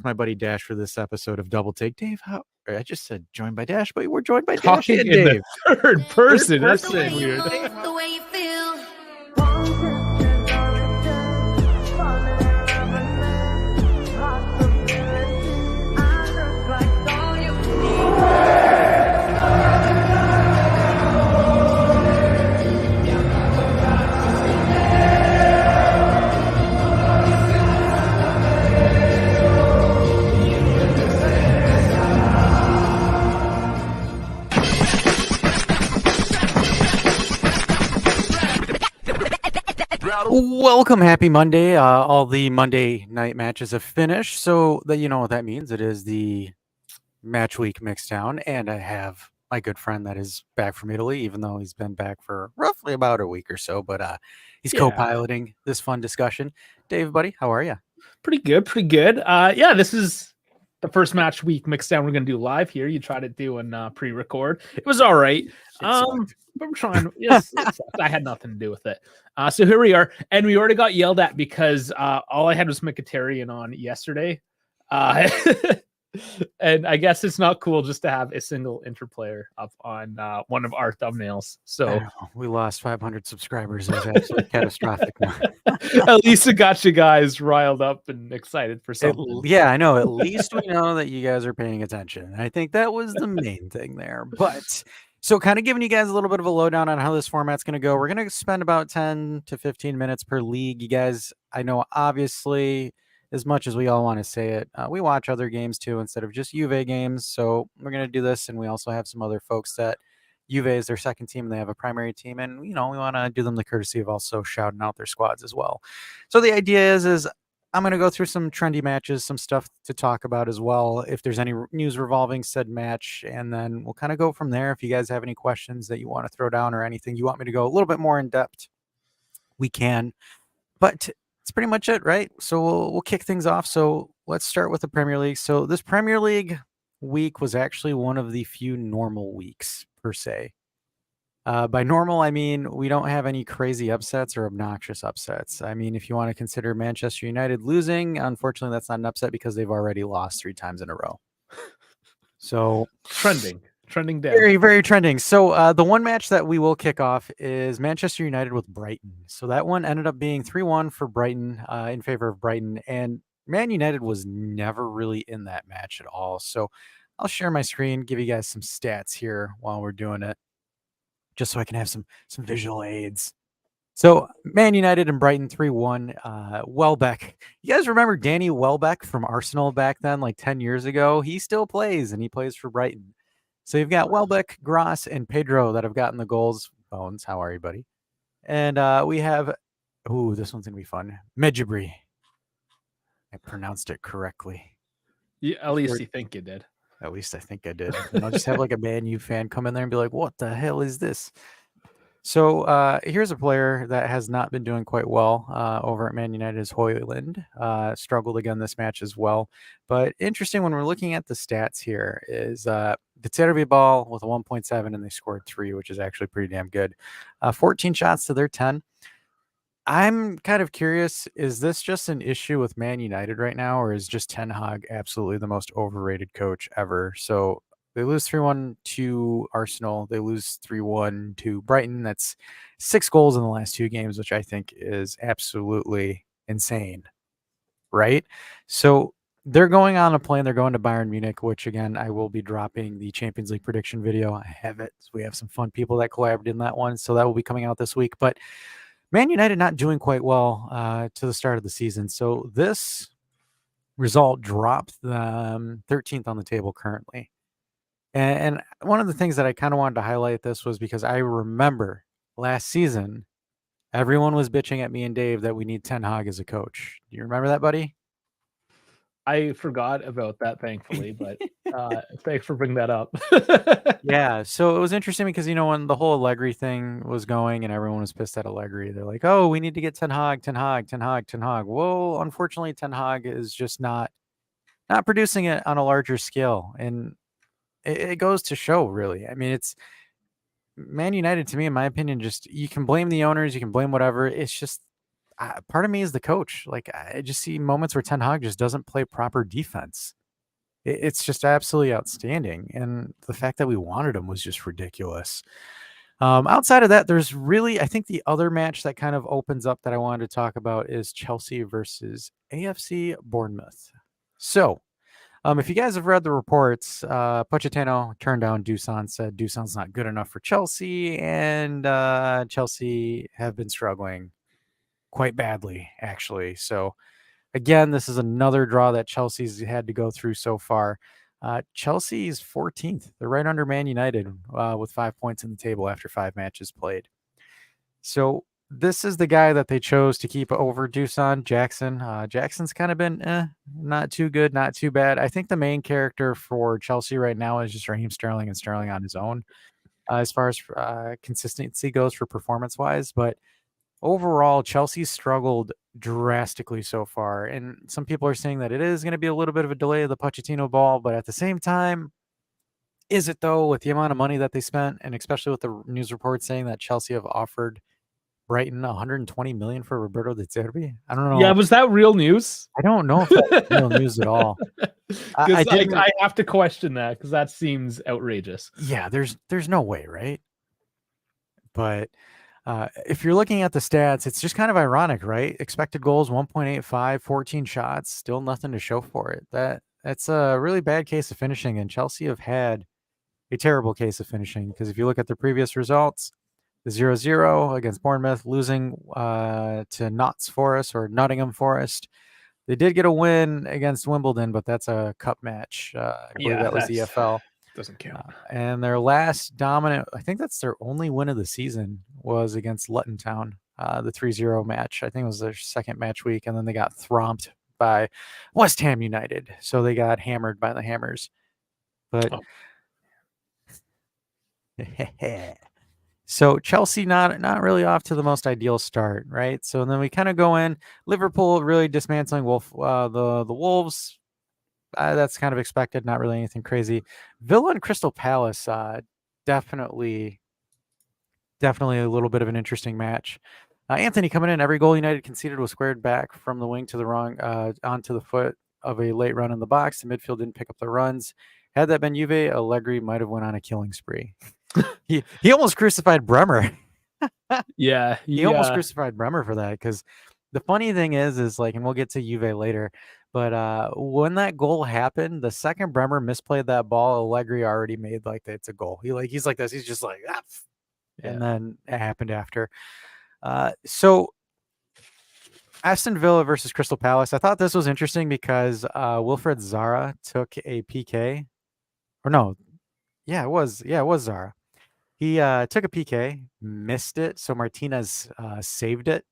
my buddy Dash for this episode of Double Take. Dave, I just said joined by Dash, but we're joined by Dash Talking and in Dave. the third person. That's so person. weird. The way you feel. Welcome, happy Monday. All the Monday night matches have finished, so that you know what that means. It is the Matchweek Mixdown, and I have my good friend that is back from Italy, even though he's been back for roughly about a week or so, but he's co-piloting this fun discussion. Dave, buddy, how are you? Pretty good. Yeah, this is the first Matchweek Mixdown we're going to do live here. You tried it doing pre-record. It was all right. But we're trying. Yes, I had nothing to do with it. So here we are, and we already got yelled at because all I had was Mkhitaryan on yesterday, and I guess it's not cool just to have a single Inter player up on one of our thumbnails. So we lost 500 subscribers. It was absolutely catastrophic. At least it got you guys riled up and excited for something. Yeah, I know. At least we know that you guys are paying attention. I think that was the main thing there. But so kind of giving you guys a little bit of a lowdown on how this format's going to go. We're going to spend about 10 to 15 minutes per league. You guys, I know, obviously, as much as we all want to say it, we watch other games too instead of just Juve games. So we're going to do this, and we also have some other folks that Juve is their second team, and they have a primary team, and we want to do them the courtesy of also shouting out their squads as well. So the idea is I'm going to go through some trendy matches, some stuff to talk about as well, if there's any news revolving said match, and then we'll kind of go from there. If you guys have any questions that you want to throw down or anything you want me to go a little bit more in depth, we can. But it's pretty much it, right? So we'll kick things off. So let's start with the Premier League. So this Premier League week was actually one of the few normal weeks per se. By normal, I mean we don't have any crazy upsets or obnoxious upsets. I mean, if you want to consider Manchester United losing, unfortunately, that's not an upset because they've already lost 3 times in a row. So trending down. Very, very trending. So the one match that we will kick off is Manchester United with Brighton. So that one ended up being 3-1 for Brighton, in favor of Brighton. And Man United was never really in that match at all. So I'll share my screen, give you guys some stats here while we're doing it, just so I can have some visual aids. So Man United and Brighton 3-1. Welbeck. You guys remember Danny Welbeck from Arsenal back then, like 10 years ago? He still plays, and he plays for Brighton. So you've got Welbeck, Gross, and Pedro that have gotten the goals. Bones, how are you, buddy? And we have, this one's going to be fun. Medjugorje. I pronounced it correctly. Yeah, at least you think you did. At least I think I did. And I'll just have like a Man U fan come in there and be like, what the hell is this? So here's a player that has not been doing quite well over at Man United is Højlund. Struggled again this match as well. But interesting when we're looking at the stats here is the Terry ball with a 1.7 and they scored 3, which is actually pretty damn good. 14 shots to their 10. I'm kind of curious, is this just an issue with Man United right now, or is just Ten Hag absolutely the most overrated coach ever? So they lose 3-1 to Arsenal. They lose 3-1 to Brighton. That's 6 goals in the last 2 games, which I think is absolutely insane, right? So they're going on a plane. They're going to Bayern Munich, which, again, I will be dropping the Champions League prediction video. I have it. We have some fun people that collaborated in that one, so that will be coming out this week. But Man United not doing quite well to the start of the season. So this result dropped them 13th on the table currently. And one of the things that I kind of wanted to highlight this was because I remember last season, everyone was bitching at me and Dave that we need Ten Hag as a coach. Do you remember that, buddy? I forgot about that, thankfully, but thanks for bringing that up. Yeah, so it was interesting because, when the whole Allegri thing was going and everyone was pissed at Allegri, they're like, oh, we need to get Ten Hag. Well, unfortunately, Ten Hag is just not producing it on a larger scale. And it goes to show, really. I mean, it's Man United, to me, in my opinion, just you can blame the owners, you can blame whatever. It's just part of me is the coach. Like, I just see moments where Ten Hag just doesn't play proper defense. It's just absolutely outstanding, and the fact that we wanted him was just ridiculous. Outside of that, there's really, I think the other match that kind of opens up that I wanted to talk about is Chelsea versus AFC Bournemouth. So, if you guys have read the reports, Pochettino turned down Dusan, said Dusan's not good enough for Chelsea, and Chelsea have been struggling quite badly, actually. So, again, this is another draw that Chelsea's had to go through so far. Chelsea's 14th. They're right under Man United with 5 points in the table after 5 matches played. So this is the guy that they chose to keep over Dusan, Jackson. Jackson's kind of been not too good, not too bad. I think the main character for Chelsea right now is just Raheem Sterling, and Sterling on his own as far as consistency goes for performance-wise. But overall, Chelsea struggled drastically so far, and some people are saying that it is going to be a little bit of a delay of the Pochettino ball, but at the same time, is it though, with the amount of money that they spent, and especially with the news reports saying that Chelsea have offered Brighton 120 million for Roberto De Zerbi? I don't know. Yeah, was that real news? I don't know if that's real news at all. Because I have to question that, because that seems outrageous. Yeah, there's no way, right? But if you're looking at the stats, it's just kind of ironic, right? Expected goals 1.85, 14 shots, still nothing to show for it. That's a really bad case of finishing, and Chelsea have had a terrible case of finishing, because if you look at their previous results, the 0-0 against Bournemouth, losing to Nottingham Forest. They did get a win against Wimbledon, but that's a cup match. I believe that was the EFL. Doesn't count. And their last dominant, I think that's their only win of the season, was against Luton Town, the 3-0 match. I think it was their second match week, and then they got thromped by West Ham United. So they got hammered by the Hammers. But so Chelsea not really off to the most ideal start, right? So then we kind of go in. Liverpool really dismantling the Wolves. That's kind of expected, not really anything crazy. Villa and Crystal Palace, definitely a little bit of an interesting match. Anthony coming in, every goal United conceded was squared back from the wing to the wrong onto the foot of a late run in the box. The midfield didn't pick up the runs. Had that been Juve, Allegri might have went on a killing spree. He almost crucified Bremer. Yeah, he almost crucified Bremer for that, because the funny thing is like, and we'll get to Juve later, but when that goal happened, the second Bremer misplayed that ball, Allegri already made like it's a goal. He's like this. He's just like, and then it happened after. So Aston Villa versus Crystal Palace. I thought this was interesting because Wilfred Zaha took a PK, or no, it was Zaha. He took a PK, missed it, so Martinez saved it.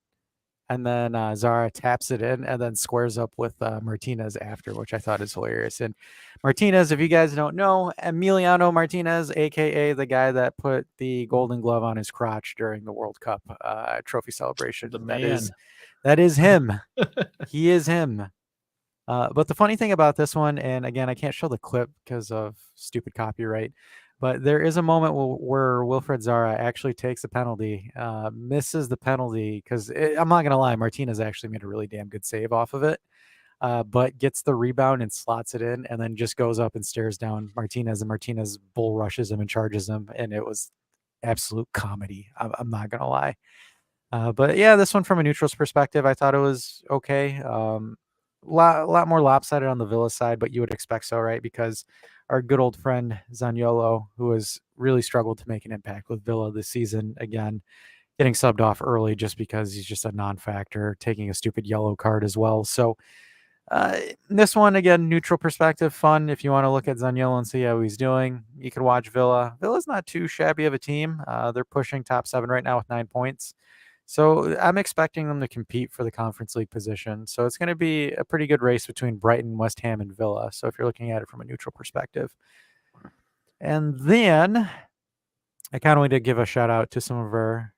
And then Zaha taps it in and then squares up with Martinez after, which I thought is hilarious. And Martinez, if you guys don't know, Emiliano Martinez, a.k.a. the guy that put the golden glove on his crotch during the World Cup trophy celebration. The man. That is him. He is him. But the funny thing about this one, and again, I can't show the clip because of stupid copyright, but there is a moment where Wilfred Zaha actually takes a penalty, misses the penalty, because I'm not going to lie, Martinez actually made a really damn good save off of it, but gets the rebound and slots it in, and then just goes up and stares down Martinez, and Martinez bull rushes him and charges him, and it was absolute comedy. I'm not going to lie. But yeah, this one from a neutral's perspective, I thought it was okay. Lot more lopsided on the Villa side, but you would expect so, right? Because our good old friend Zaniolo, who has really struggled to make an impact with Villa this season, again, getting subbed off early just because he's just a non-factor, taking a stupid yellow card as well. So this one, again, neutral perspective, fun. If you want to look at Zaniolo and see how he's doing, you can watch Villa. Villa's not too shabby of a team. They're pushing top 7 right now with 9 points. So I'm expecting them to compete for the Conference League position. So it's going to be a pretty good race between Brighton, West Ham, and Villa. So if you're looking at it from a neutral perspective. And then I kind of want to give a shout out to some of our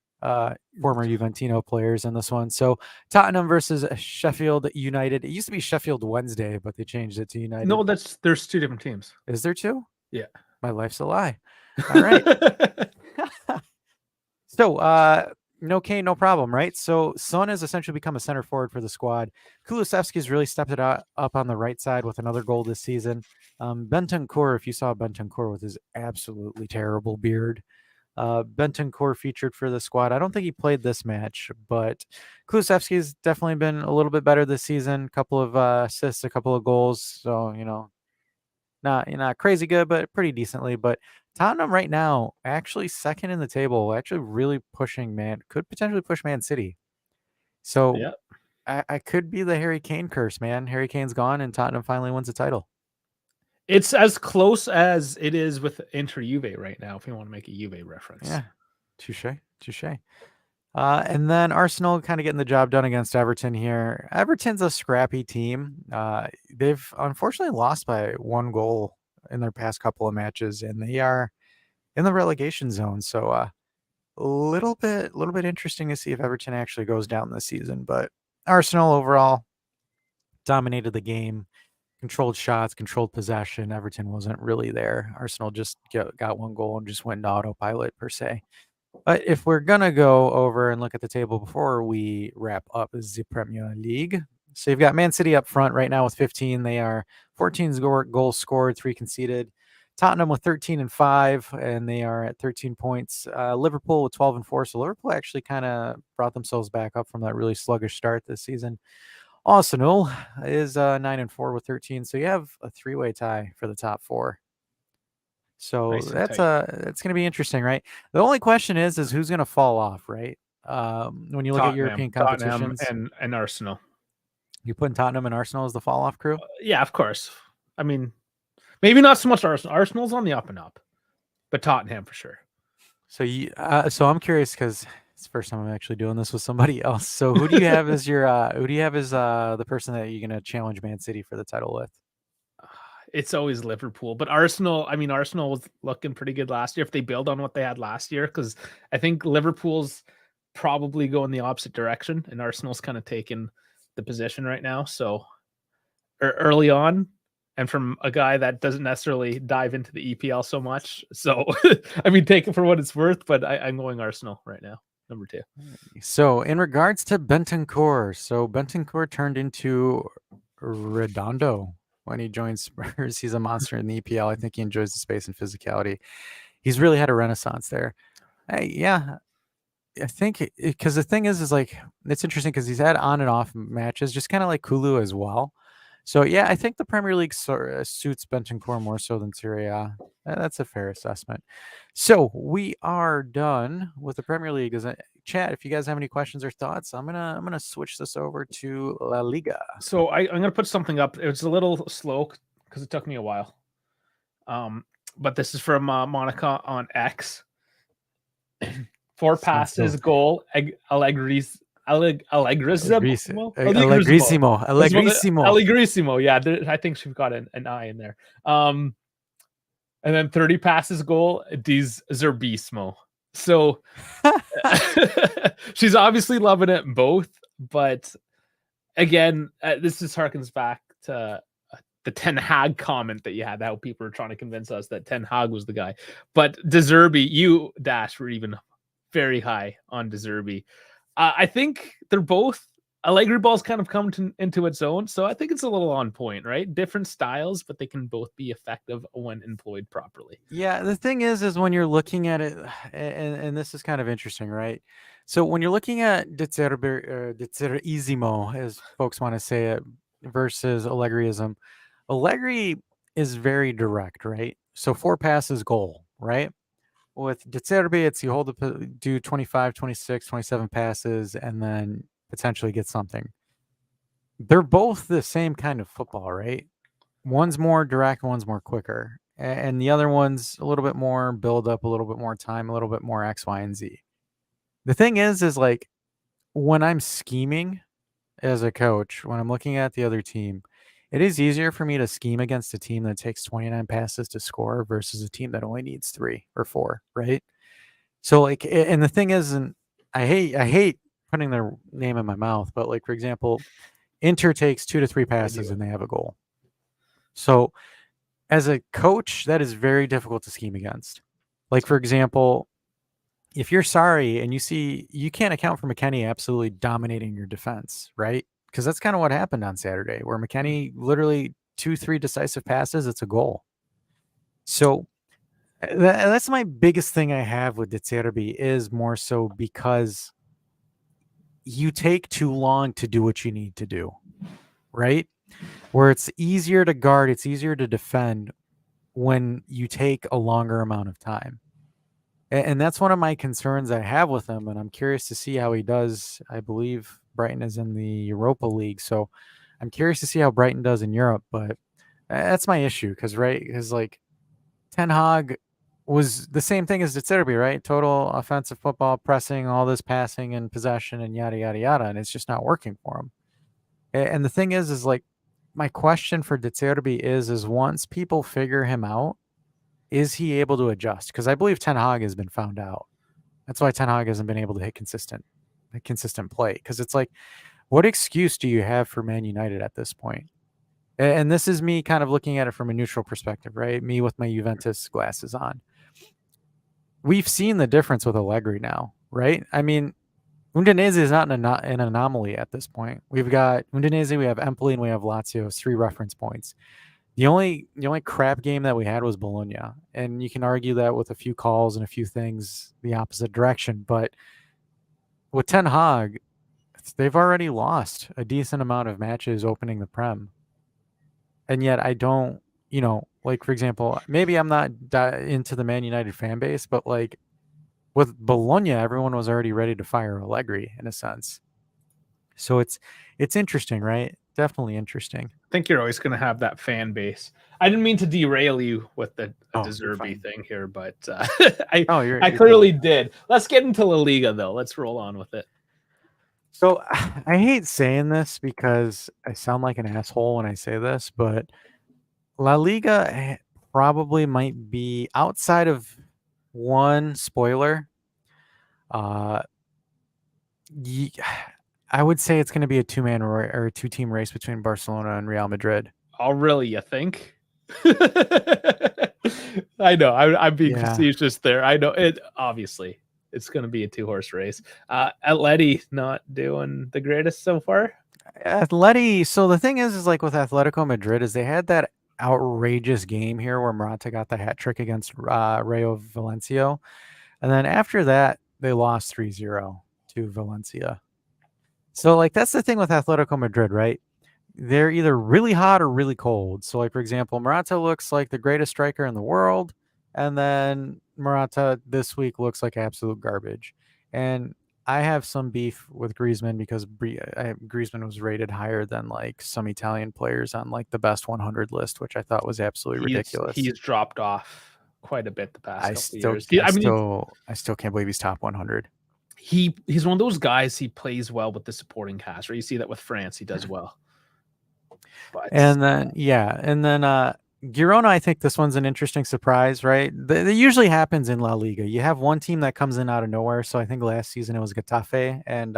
former Juventino players in this one. So Tottenham versus Sheffield United. It used to be Sheffield Wednesday, but they changed it to United. No, there's 2 different teams. Is there 2? Yeah. My life's a lie. All right. So No Kane, no problem, right? So Son has essentially become a center forward for the squad. Kulusevski's really stepped it up on the right side with another goal this season. Bentancur, if you saw Bentancur with his absolutely terrible beard, Bentancur featured for the squad. I don't think he played this match, but Kulusevski's definitely been a little bit better this season. A couple of assists, a couple of goals. So, not crazy good, but pretty decently. But Tottenham right now, actually second in the table, actually really pushing could potentially push Man City. So Yeah. I could be the Harry Kane curse, man. Harry Kane's gone and Tottenham finally wins the title. It's as close as it is with Inter Juve right now, if you want to make a Juve reference. Yeah, touche. And then Arsenal kind of getting the job done against Everton here. Everton's a scrappy team. They've unfortunately lost by 1 goal in their past couple of matches, and they are in the relegation zone. So a little bit interesting to see if Everton actually goes down this season. But Arsenal overall dominated the game, controlled shots, controlled possession. Everton wasn't really there. Arsenal just got 1 goal and just went into autopilot per se. But if we're going to go over and look at the table before we wrap up the Premier League. So you've got Man City up front right now with 15. They are 14 goals scored, 3 conceded. Tottenham with 13 and 5, and they are at 13 points. Liverpool with 12 and 4. So Liverpool actually kind of brought themselves back up from that really sluggish start this season. Arsenal is 9 and 4 with 13. So you have a 3-way tie for the top 4. So Nice and that's tight. it's going to be interesting, right? The only question is who's going to fall off, right? When you look at European competitions, and Arsenal. you put Tottenham and Arsenal as the fall off crew. Yeah, of course. I mean, maybe not so much Arsenal. Arsenal's on the up and up, but Tottenham for sure. So I'm curious because it's the first time I'm actually doing this with somebody else. So who do you have as your who do you have as the person that you're going to challenge Man City for the title with? It's always Liverpool, but Arsenal. I mean, Arsenal was looking pretty good last year if they build on what they had last year. Because I think Liverpool's probably going the opposite direction, and Arsenal's kind of taking the position right now. So early on, and from a guy that doesn't necessarily dive into the EPL so much. So I mean, take it for what it's worth. But I'm going Arsenal right now, number 2. So in regards to Bentancur, so Bentancur turned into Redondo when he joined Spurs. He's a monster in the EPL. I think he enjoys the space and physicality. He's really had a renaissance there. I think because the thing is like it's interesting because he's had on and off matches, just kind of like Kulu as well. So yeah, I think the Premier League suits Bentancur more so than Serie A. That's a fair assessment. So we are done with the Premier League. Chat, if you guys have any questions or thoughts, I'm gonna switch this over to La Liga. So I'm gonna put something up. It's a little slow because it took me a while. But this is from Monica on X. 4 passes, goal, Allegrisimo. Yeah, I think she's got an I in there. And then 30 passes, goal, Zerbismo. So she's obviously loving it both, but again, this just harkens back to the Ten Hag comment that you had, how people were trying to convince us that Ten Hag was the guy. But De Zerbi, you, Dash, were even very high on De Zerbi. I think they're both Allegri ball's kind of come into its own, so I think it's a little on point, right? Different styles, but they can both be effective when employed properly. Yeah, the thing is when you're looking at it, and this is kind of interesting, right? So when you're looking at Deterrisimo, as folks want to say it, versus Allegriism, Allegri is very direct, right? So 4 passes, goal, right? With De Zerbi, it's you do 25, 26, 27 passes, and then potentially get something. They're both the same kind of football, right? One's more direct, one's more quicker. And the other one's a little bit more build up, a little bit more time, a little bit more X, Y, and Z. The thing is like when I'm scheming as a coach, when I'm looking at the other team, it is easier for me to scheme against a team that takes 29 passes to score versus a team that only needs 3 or 4, right? So like, and the thing is, and I hate putting their name in my mouth, but like, for example, Inter takes 2 to 3 passes and they have a goal. So as a coach, that is very difficult to scheme against. Like, for example, if you're sorry and you see you can't account for McKennie absolutely dominating your defense, right? Because that's kind of what happened on Saturday, where McKennie literally 2-3 decisive passes, it's a goal. So that's my biggest thing I have with De Zerbi is more so because you take too long to do what you need to do, right? Where it's easier to guard, it's easier to defend when you take a longer amount of time. And that's one of my concerns I have with him, and I'm curious to see how he does. I believe Brighton is in the Europa League, so I'm curious to see how Brighton does in Europe. But that's my issue because like Ten Hag was the same thing as De Zerbi, right? Total offensive football, pressing, all this passing and possession, and yada yada yada, and it's just not working for him. And the thing is like my question for De Zerbi is once people figure him out, is he able to adjust? Because I believe Ten Hag has been found out. That's why Ten Hag hasn't been able to hit consistent play. Because it's like, what excuse do you have for Man United at this point? And this is me kind of looking at it from a neutral perspective, right? Me with my Juventus glasses on. We've seen the difference with Allegri now, right? I mean, Udinese is not an anomaly at this point. We've got Udinese, we have Empoli, and we have Lazio as 3 reference points. The only crap game that we had was Bologna, and you can argue that with a few calls and a few things the opposite direction. But with Ten Hag, they've already lost a decent amount of matches opening the Prem, and yet I don't, like for example, maybe I'm not into the Man United fan base, but like with Bologna, everyone was already ready to fire Allegri in a sense. So it's interesting, right? Definitely interesting. I think you're always going to have that fan base. I didn't mean to derail you with the Oh, De you're Zerbi fine. thing here, but You're I totally clearly fine. did. Let's get into La Liga, though. Let's roll on with it. So I hate saying this because I sound like an asshole when I say this, but La Liga probably might be outside of one spoiler. Uh, I would say it's going to be a two-man or a two-team race between Barcelona and Real Madrid. Oh, really? You think? I know. I'm being Yeah. facetious there. I know it. Obviously, it's going to be a 2-horse race. Atleti not doing the greatest so far. Atleti. So the thing is like with Atletico Madrid is they had that outrageous game here where Morata got the hat trick against Rayo Valencia. And then after that, they lost 3-0 to Valencia. So like that's the thing with Atletico Madrid, right? They're either really hot or really cold. So like for example, Morata looks like the greatest striker in the world, and then Morata this week looks like absolute garbage. And I have some beef with Griezmann because Griezmann was rated higher than like some Italian players on like the best 100 list, which I thought was absolutely ridiculous. He's dropped off quite a bit the past I couple of still, years. I still, I still can't believe he's top 100. He's one of those guys. He plays well with the supporting cast, right? You see that with France, he does well. But and then Girona, I think this one's an interesting surprise, right? That usually happens in La Liga. You have one team that comes in out of nowhere. So I think last season it was Getafe and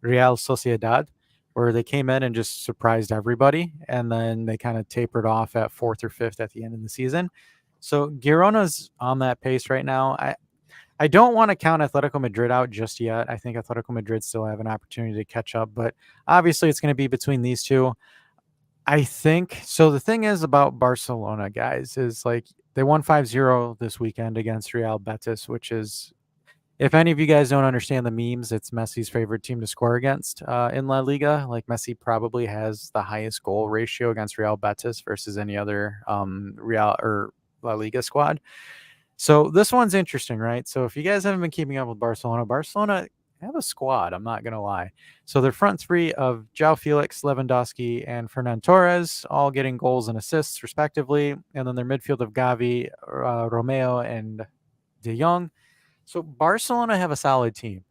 Real Sociedad, where they came in and just surprised everybody, and then they kind of tapered off at 4th or 5th at the end of the season. So Girona's on that pace right now. I don't want to count Atletico Madrid out just yet. I think Atletico Madrid still have an opportunity to catch up, but obviously it's going to be between these two. I think so. The thing is about Barcelona, guys, is like they won 5-0 this weekend against Real Betis, which is, if any of you guys don't understand the memes, it's Messi's favorite team to score against in La Liga. Like Messi probably has the highest goal ratio against Real Betis versus any other Real or La Liga squad. So this one's interesting, right? So if you guys haven't been keeping up with Barcelona have a squad, I'm not going to lie. So their front three of João Felix, Lewandowski, and Fernan Torres, all getting goals and assists respectively. And then their midfield of Gavi, Romeo, and De Jong. So Barcelona have a solid team.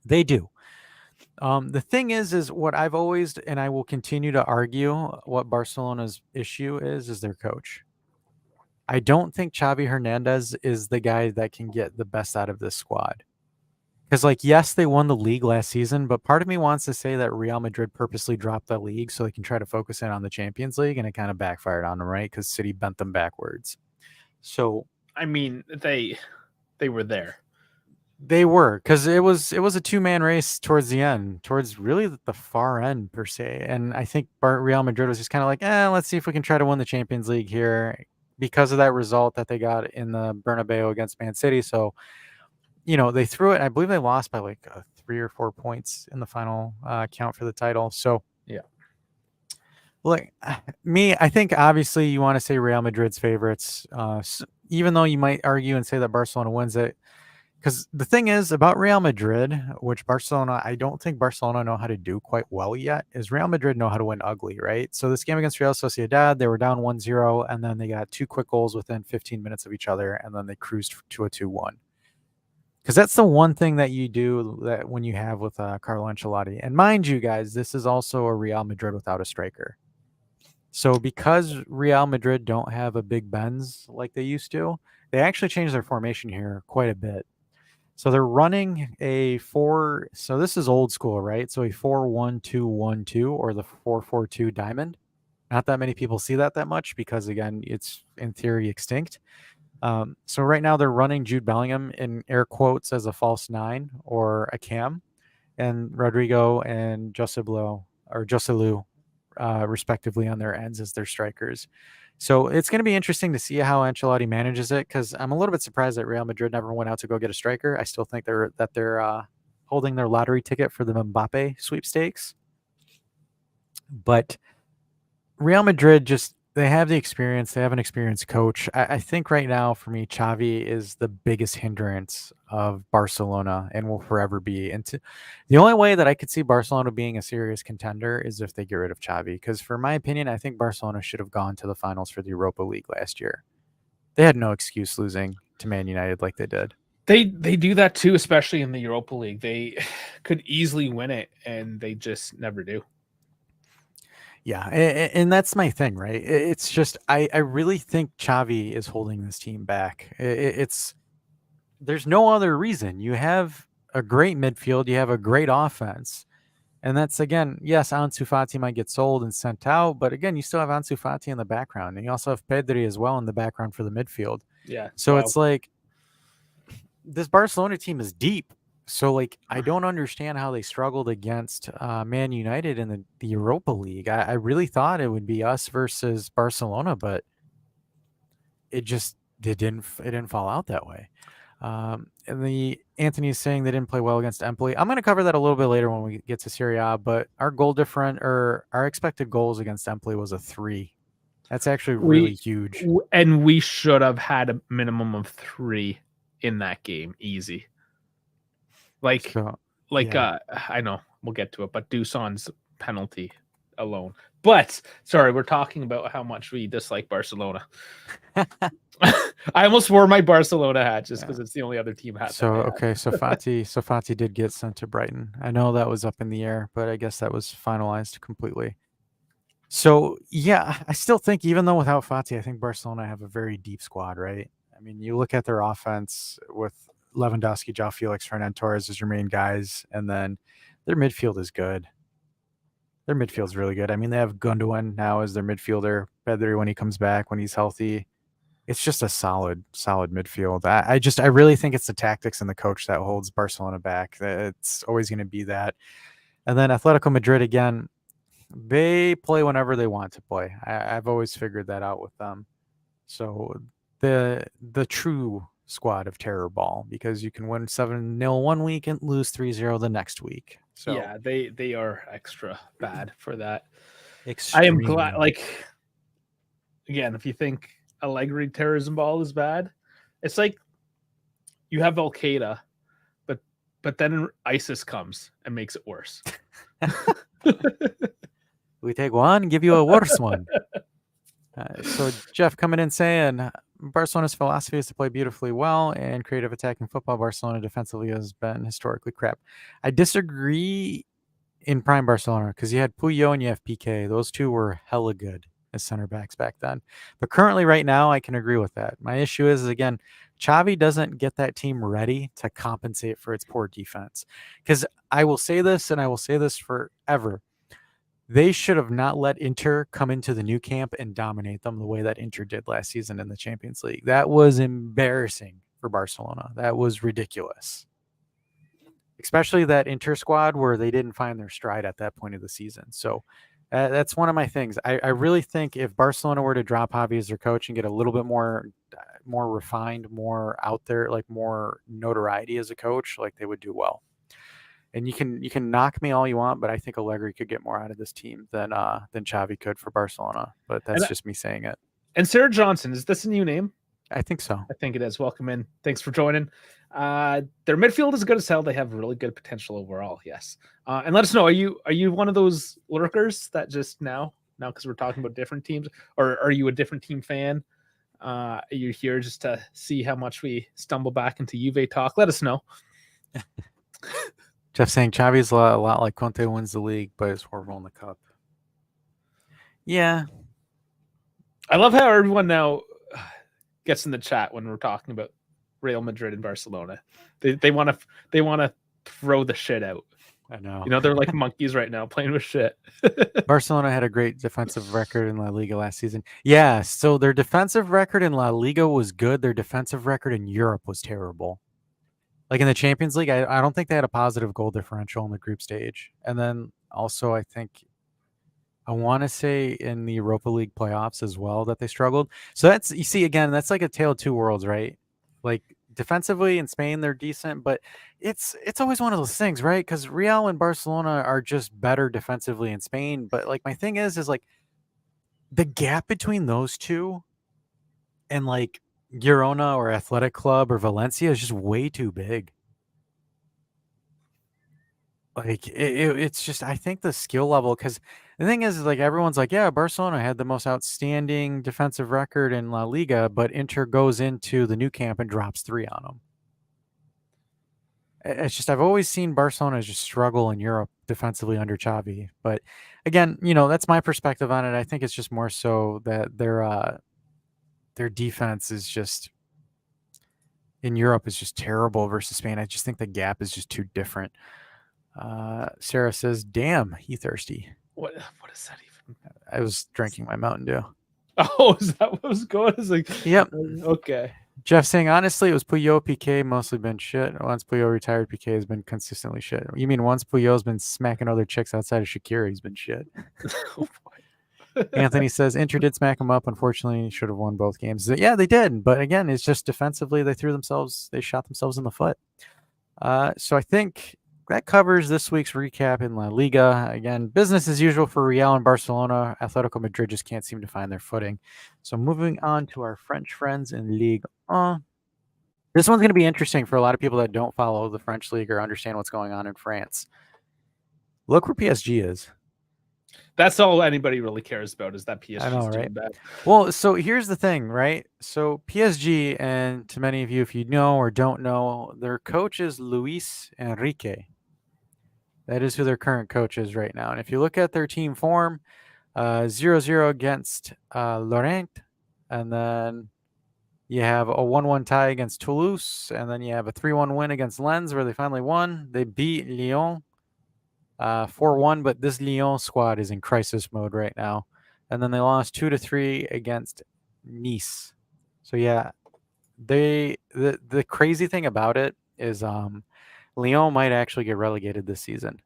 They do. The thing is what I've always, and I will continue to argue, what Barcelona's issue is their coach. I don't think Xavi Hernandez is the guy that can get the best out of this squad. Because, like, yes, they won the league last season, but part of me wants to say that Real Madrid purposely dropped the league so they can try to focus in on the Champions League, and it kind of backfired on them, right? Because City bent them backwards. So, I mean, they were there. They were, because it was a two-man race towards the end, towards really the far end per se. And I think Real Madrid was just kind of like, let's see if we can try to win the Champions League here because of that result that they got in the Bernabeu against Man City. So, they threw it. And I believe they lost by like 3 or 4 points in the final count for the title. So, yeah. Like I think obviously you want to say Real Madrid's favorites, even though you might argue and say that Barcelona wins it. Because the thing is about Real Madrid, which I don't think Barcelona know how to do quite well yet, is Real Madrid know how to win ugly, right? So this game against Real Sociedad, they were down 1-0, and then they got 2 quick goals within 15 minutes of each other, and then they cruised to a 2-1. Because that's the one thing that you do that when you have with Carlo Ancelotti. And mind you, guys, this is also a Real Madrid without a striker. So because Real Madrid don't have a Big Benz like they used to, they actually changed their formation here quite a bit. So they're running so this is old school, right? So a 4-1-2-1-2 or the 4-4-2 diamond. Not that many people see that much because, again, it's in theory extinct. So right now they're running Jude Bellingham in air quotes as a false 9 or a cam, and Rodrigo and Joselu respectively on their ends as their strikers. So it's going to be interesting to see how Ancelotti manages it, because I'm a little bit surprised that Real Madrid never went out to go get a striker. I still think they're holding their lottery ticket for the Mbappe sweepstakes. But Real Madrid they have the experience. They have an experienced coach. I think right now for me, Xavi is the biggest hindrance of Barcelona and will forever be. And the only way that I could see Barcelona being a serious contender is if they get rid of Xavi. Because for my opinion, I think Barcelona should have gone to the finals for the Europa League last year. They had no excuse losing to Man United like they did. They do that too, especially in the Europa League. They could easily win it, and they just never do. Yeah, and that's my thing, right? It's just I really think Xavi is holding this team back. There's no other reason. You have a great midfield, you have a great offense, and that's, again, yes, Ansu Fati might get sold and sent out, but again, you still have Ansu Fati in the background, and you also have Pedri as well in the background for the midfield. Yeah. So It's like this Barcelona team is deep. So, I don't understand how they struggled against Man United in the Europa League. I really thought it would be us versus Barcelona, but it didn't fall out that way. And Anthony is saying they didn't play well against Empoli. I'm going to cover that a little bit later when we get to Serie A, but our our expected goals against Empoli was a 3. That's actually really huge. And we should have had a minimum of 3 in that game, easy. Yeah. I know we'll get to it, but Duson's penalty alone. But sorry, we're talking about how much we dislike Barcelona. I almost wore my Barcelona hat just because it's the only other team hat. So Fati did get sent to Brighton. I know that was up in the air, but I guess that was finalized completely. So yeah, I still think, even though without Fati, I think Barcelona have a very deep squad, right? I mean, you look at their offense with Lewandowski, João Felix, Fernan Torres as your main guys, and then their midfield is good. Their midfield's really good. I mean, they have Gundogan now as their midfielder, Pedri when he comes back, when he's healthy. It's just a solid midfield. I really think it's the tactics and the coach that holds Barcelona back. It's always going to be that. And then Atletico Madrid, again, they play whenever they want to play. I've always figured that out with them. So the true squad of terror ball, because you can win 7-0 one week and lose 3-0 the next week. So yeah, they are extra bad for that. Extremely. I am glad. Again, if you think Allegri terrorism ball is bad, it's like you have Al Qaeda, but then ISIS comes and makes it worse. We take one, give you a worse one. So Jeff coming in saying Barcelona's philosophy is to play beautifully well and creative attacking football. Barcelona defensively has been historically crap. I disagree in prime Barcelona, because you had Puyol and you have PK. Those two were hella good as center backs back then. But currently right now, I can agree with that. My issue is, again, Xavi doesn't get that team ready to compensate for its poor defense. Because I will say this, and I will say this forever. They should have not let Inter come into the new camp and dominate them the way that Inter did last season in the Champions League. That was embarrassing for Barcelona. That was ridiculous. Especially that Inter squad where they didn't find their stride at that point of the season. So that's one of my things. I really think if Barcelona were to drop Javi as their coach and get a little bit more refined, more out there, like more notoriety as a coach, like they would do well. And you can knock me all you want, but I think Allegri could get more out of this team than Xavi could for Barcelona. But that's just me saying it. And Sarah Johnson, is this a new name? I think so. I think it is. Welcome in. Thanks for joining. Their midfield is good as hell. They have really good potential overall. Yes. And let us know. Are you one of those lurkers that just now because we're talking about different teams, or are you a different team fan? Are you here just to see how much we stumble back into Juve talk? Let us know. Jeff saying Xavi's a lot like Conte wins the league, but it's horrible in the cup. Yeah. I love how everyone now gets in the chat when we're talking about Real Madrid and Barcelona. They want to throw the shit out. I know. They're like monkeys right now playing with shit. Barcelona had a great defensive record in La Liga last season. Yeah, so their defensive record in La Liga was good. Their defensive record in Europe was terrible. Like in the Champions League, I don't think they had a positive goal differential in the group stage. And then also I want to say in the Europa League playoffs as well that they struggled. So that's, you see, again, that's like a tale of two worlds, right? Like defensively in Spain, they're decent, but it's always one of those things, right? Because Real and Barcelona are just better defensively in Spain. But like my thing is like the gap between those two and like Girona or Athletic Club or Valencia is just way too big. Like it's just, I think the skill level, because the thing is like everyone's like, yeah, Barcelona had the most outstanding defensive record in La Liga, but Inter goes into the new camp and drops 3 on them. It's just, I've always seen Barcelona just struggle in Europe defensively under Xavi. But again, that's my perspective on it. I think it's just more so that their defense is just in Europe is just terrible versus Spain. I just think the gap is just too different. Sarah says, damn, he thirsty. What is that even? I was drinking my Mountain Dew. Oh, is that what was going? It's like, yep. Okay. Jeff saying, honestly, it was Puyol. PK mostly been shit. Once Puyol retired, PK has been consistently shit. You mean once Puyol's been smacking other chicks outside of Shakira, he's been shit. Oh, boy. Anthony says, Inter did smack him up. Unfortunately, should have won both games. Yeah, they did. But again, it's just defensively, they shot themselves in the foot. So I think that covers this week's recap in La Liga. Again, business as usual for Real and Barcelona. Atletico Madrid just can't seem to find their footing. So moving on to our French friends in Ligue 1. This one's going to be interesting for a lot of people that don't follow the French league or understand what's going on in France. Look where PSG is. That's all anybody really cares about is that PSG is doing bad. Well, so here's the thing, right? So PSG, and to many of you, if you know or don't know, their coach is Luis Enrique. That is who their current coach is right now. And if you look at their team form, 0-0 against Lorient, and then you have a 1-1 tie against Toulouse, and then you have a 3-1 win against Lens where they finally won. They beat Lyon 4-1, but this Lyon squad is in crisis mode right now. And then they lost 2-3 against Nice. So yeah, the crazy thing about it is Lyon might actually get relegated this season.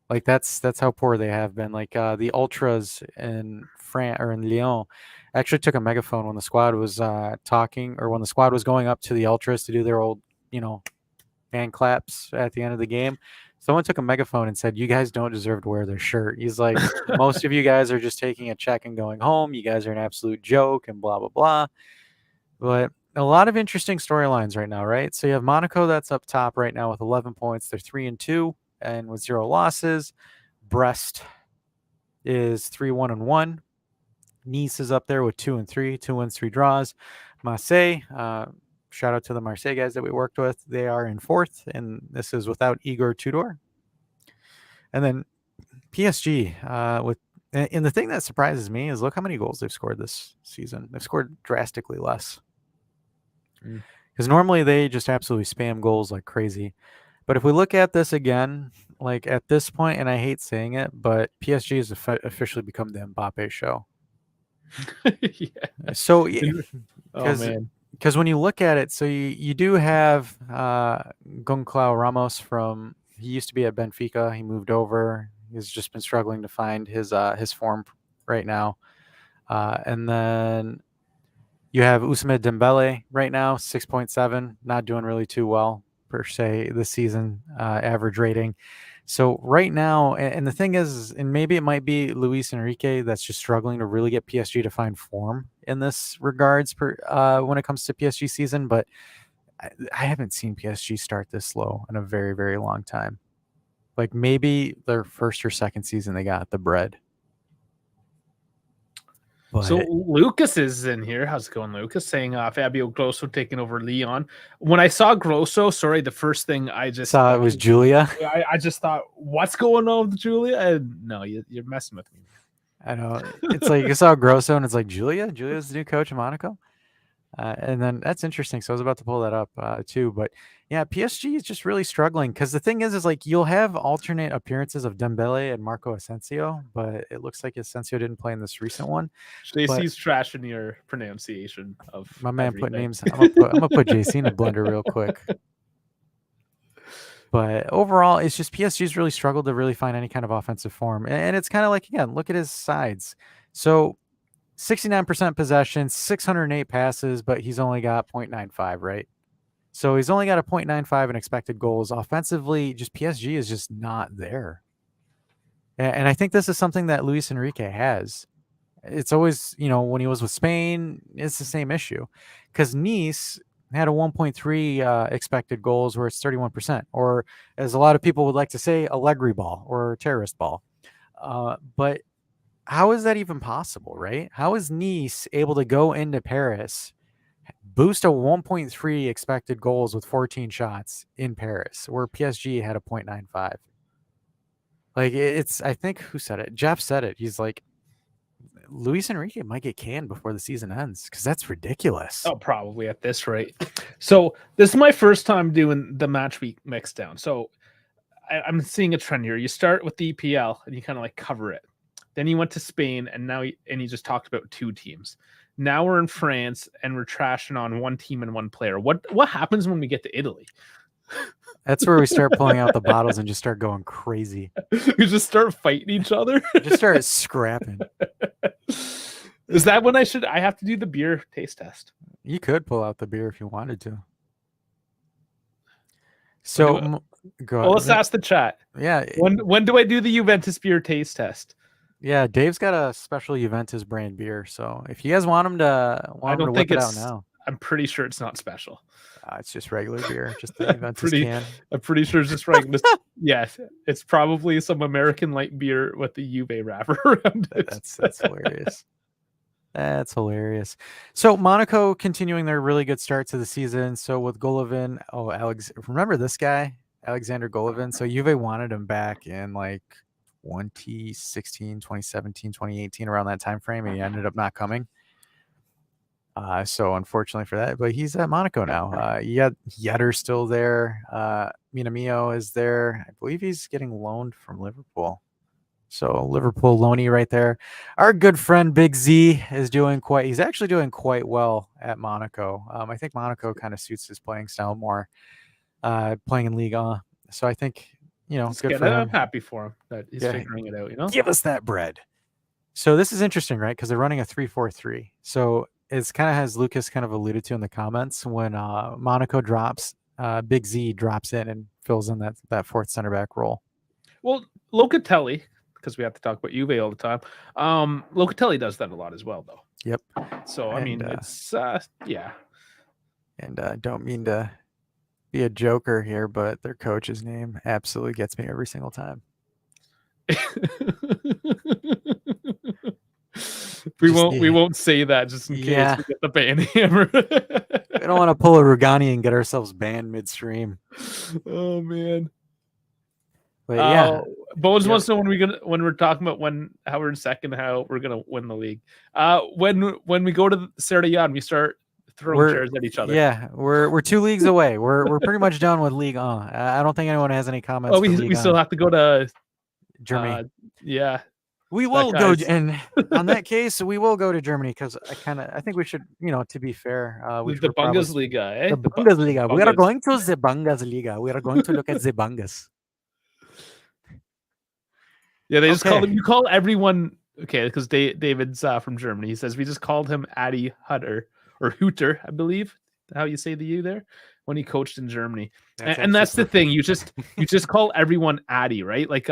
Like that's how poor they have been. Like the ultras in France or in Lyon actually took a megaphone when the squad was talking, or when the squad was going up to the ultras to do their old, hand claps at the end of the game. Someone took a megaphone and said, "You guys don't deserve to wear their shirt." He's like, "Most of you guys are just taking a check and going home. You guys are an absolute joke," and blah blah blah. But a lot of interesting storylines right now, right? So you have Monaco that's up top right now with 11 points. They're 3-2 and with 0 losses. Brest is 3-1-1. Nice is up there with 2-3, 2 wins, 3 draws. Marseille, shout out to the Marseille guys that we worked with. They are in 4th, and this is without Igor Tudor. And then PSG, and the thing that surprises me is look how many goals they've scored this season. They've scored drastically less. Because normally they just absolutely spam goals like crazy. But if we look at this again, like at this point, and I hate saying it, but PSG has officially become the Mbappe show. Yeah. So, oh man, because when you look at it, so you do have Goncalves Ramos he used to be at Benfica. He moved over. He's just been struggling to find his form right now. And then you have Ousmane Dembele right now, 6.7, not doing really too well per se this season, average rating. So right now, and the thing is, and maybe it might be Luis Enrique that's just struggling to really get PSG to find form in this regards when it comes to PSG season, but I haven't seen PSG start this slow in a very, very long time. Like maybe their first or second season they got the bread. But so Lucas is in here. How's it going, Lucas? Saying Fabio Grosso taking over Leon. When I saw Grosso, sorry, the first thing I just saw it was Julia. I just thought, what's going on with Julia? And no, you're messing with me. I know. It's like you saw Grosso and it's like Julia's the new coach of Monaco. And then that's interesting. So I was about to pull that up too. But yeah, PSG is just really struggling because the thing is like you'll have alternate appearances of Dembele and Marco Asensio, but it looks like Asensio didn't play in this recent one. JC's trashing your pronunciation of my man everything. put names. I'm gonna put JC in a blender real quick. But overall, it's just PSG's really struggled to really find any kind of offensive form. And it's kind of like, again, look at his sides. So 69% possession, 608 passes, but he's only got 0.95, right? So he's only got a 0.95 in expected goals. Offensively, just PSG is just not there. And I think this is something that Luis Enrique has. It's always, when he was with Spain, it's the same issue. Because Nice had a 1.3 expected goals where it's 31%. Or as a lot of people would like to say, Allegri ball or terrorist ball. But how is that even possible, right? How is Nice able to go into Paris, boost a 1.3 expected goals with 14 shots in Paris, where PSG had a 0.95? Like, I think, who said it? Jeff said it. He's like, Luis Enrique might get canned before the season ends because that's ridiculous. Oh, probably at this rate. So this is my first time doing the Matchweek Mixdown. So I'm seeing a trend here. You start with the EPL and you kind of like cover it. Then you went to Spain and you just talked about two teams. Now we're in France and we're trashing on one team and one player. What happens when we get to Italy? That's where we start pulling out the bottles and just start going crazy. We just start fighting each other. Just start scrapping. Is that when I have to do the beer taste test? You could pull out the beer if you wanted to. So go ahead. Let's ask the chat. Yeah. When do I do the Juventus beer taste test? Yeah, Dave's got a special Juventus brand beer. So if you guys want him to whip it out now. I'm pretty sure it's not special. It's just regular beer, just the Juventus can. I'm pretty sure it's just regular. Yes, it's probably some American light beer with the Juve wrapper around it. That's hilarious. That's hilarious. So Monaco continuing their really good start to the season. So with Golovin, remember this guy, Alexander Golovin? So Juve wanted him back in like 2016, 2017, 2018, around that time frame, and he ended up not coming. So unfortunately for that, but he's at Monaco now. Yetter's still there. Minamino is there. I believe he's getting loaned from Liverpool. So Liverpool loanee right there. Our good friend Big Z is he's actually doing quite well at Monaco. I think Monaco kind of suits his playing style more, playing in Ligue 1. So I think, good for him. I'm happy for him that he's figuring it out, Give us that bread. So this is interesting, right? Because they're running a 3-4-3. So it's kind of, as Lucas kind of alluded to in the comments, when Monaco drops, Big Z drops in and fills in that fourth center back role. Well, Locatelli, because we have to talk about Juve all the time. Locatelli does that a lot as well, though. Yep. So it's yeah. And don't mean to be a joker here, but their coach's name absolutely gets me every single time. We won't say that just in case we get the ban hammer. We don't want to pull a Rugani and get ourselves banned midstream. Oh man. But yeah. Bones wants to know when we're talking about how we're in second, how we're gonna win the league. When we go to Serie A and we start throwing chairs at each other. Yeah, we're 2 leagues away. We're pretty much done with Ligue 1. I don't think anyone has any comments. We still have to go to Germany. Yeah. We will go, and on that case, we will go to Germany because I think we should, to be fair, we the should probably Bundesliga, eh? the Bundesliga. We are Bundes. going to the Bundesliga. We are going to look at the Bundes. Yeah, they just Okay. call him. You call everyone okay because David's from Germany. He says we just called him Addy Hutter or Hooter, I believe. How you say the U there when he coached in Germany, and that's the thing. You just call everyone Addy, right? Like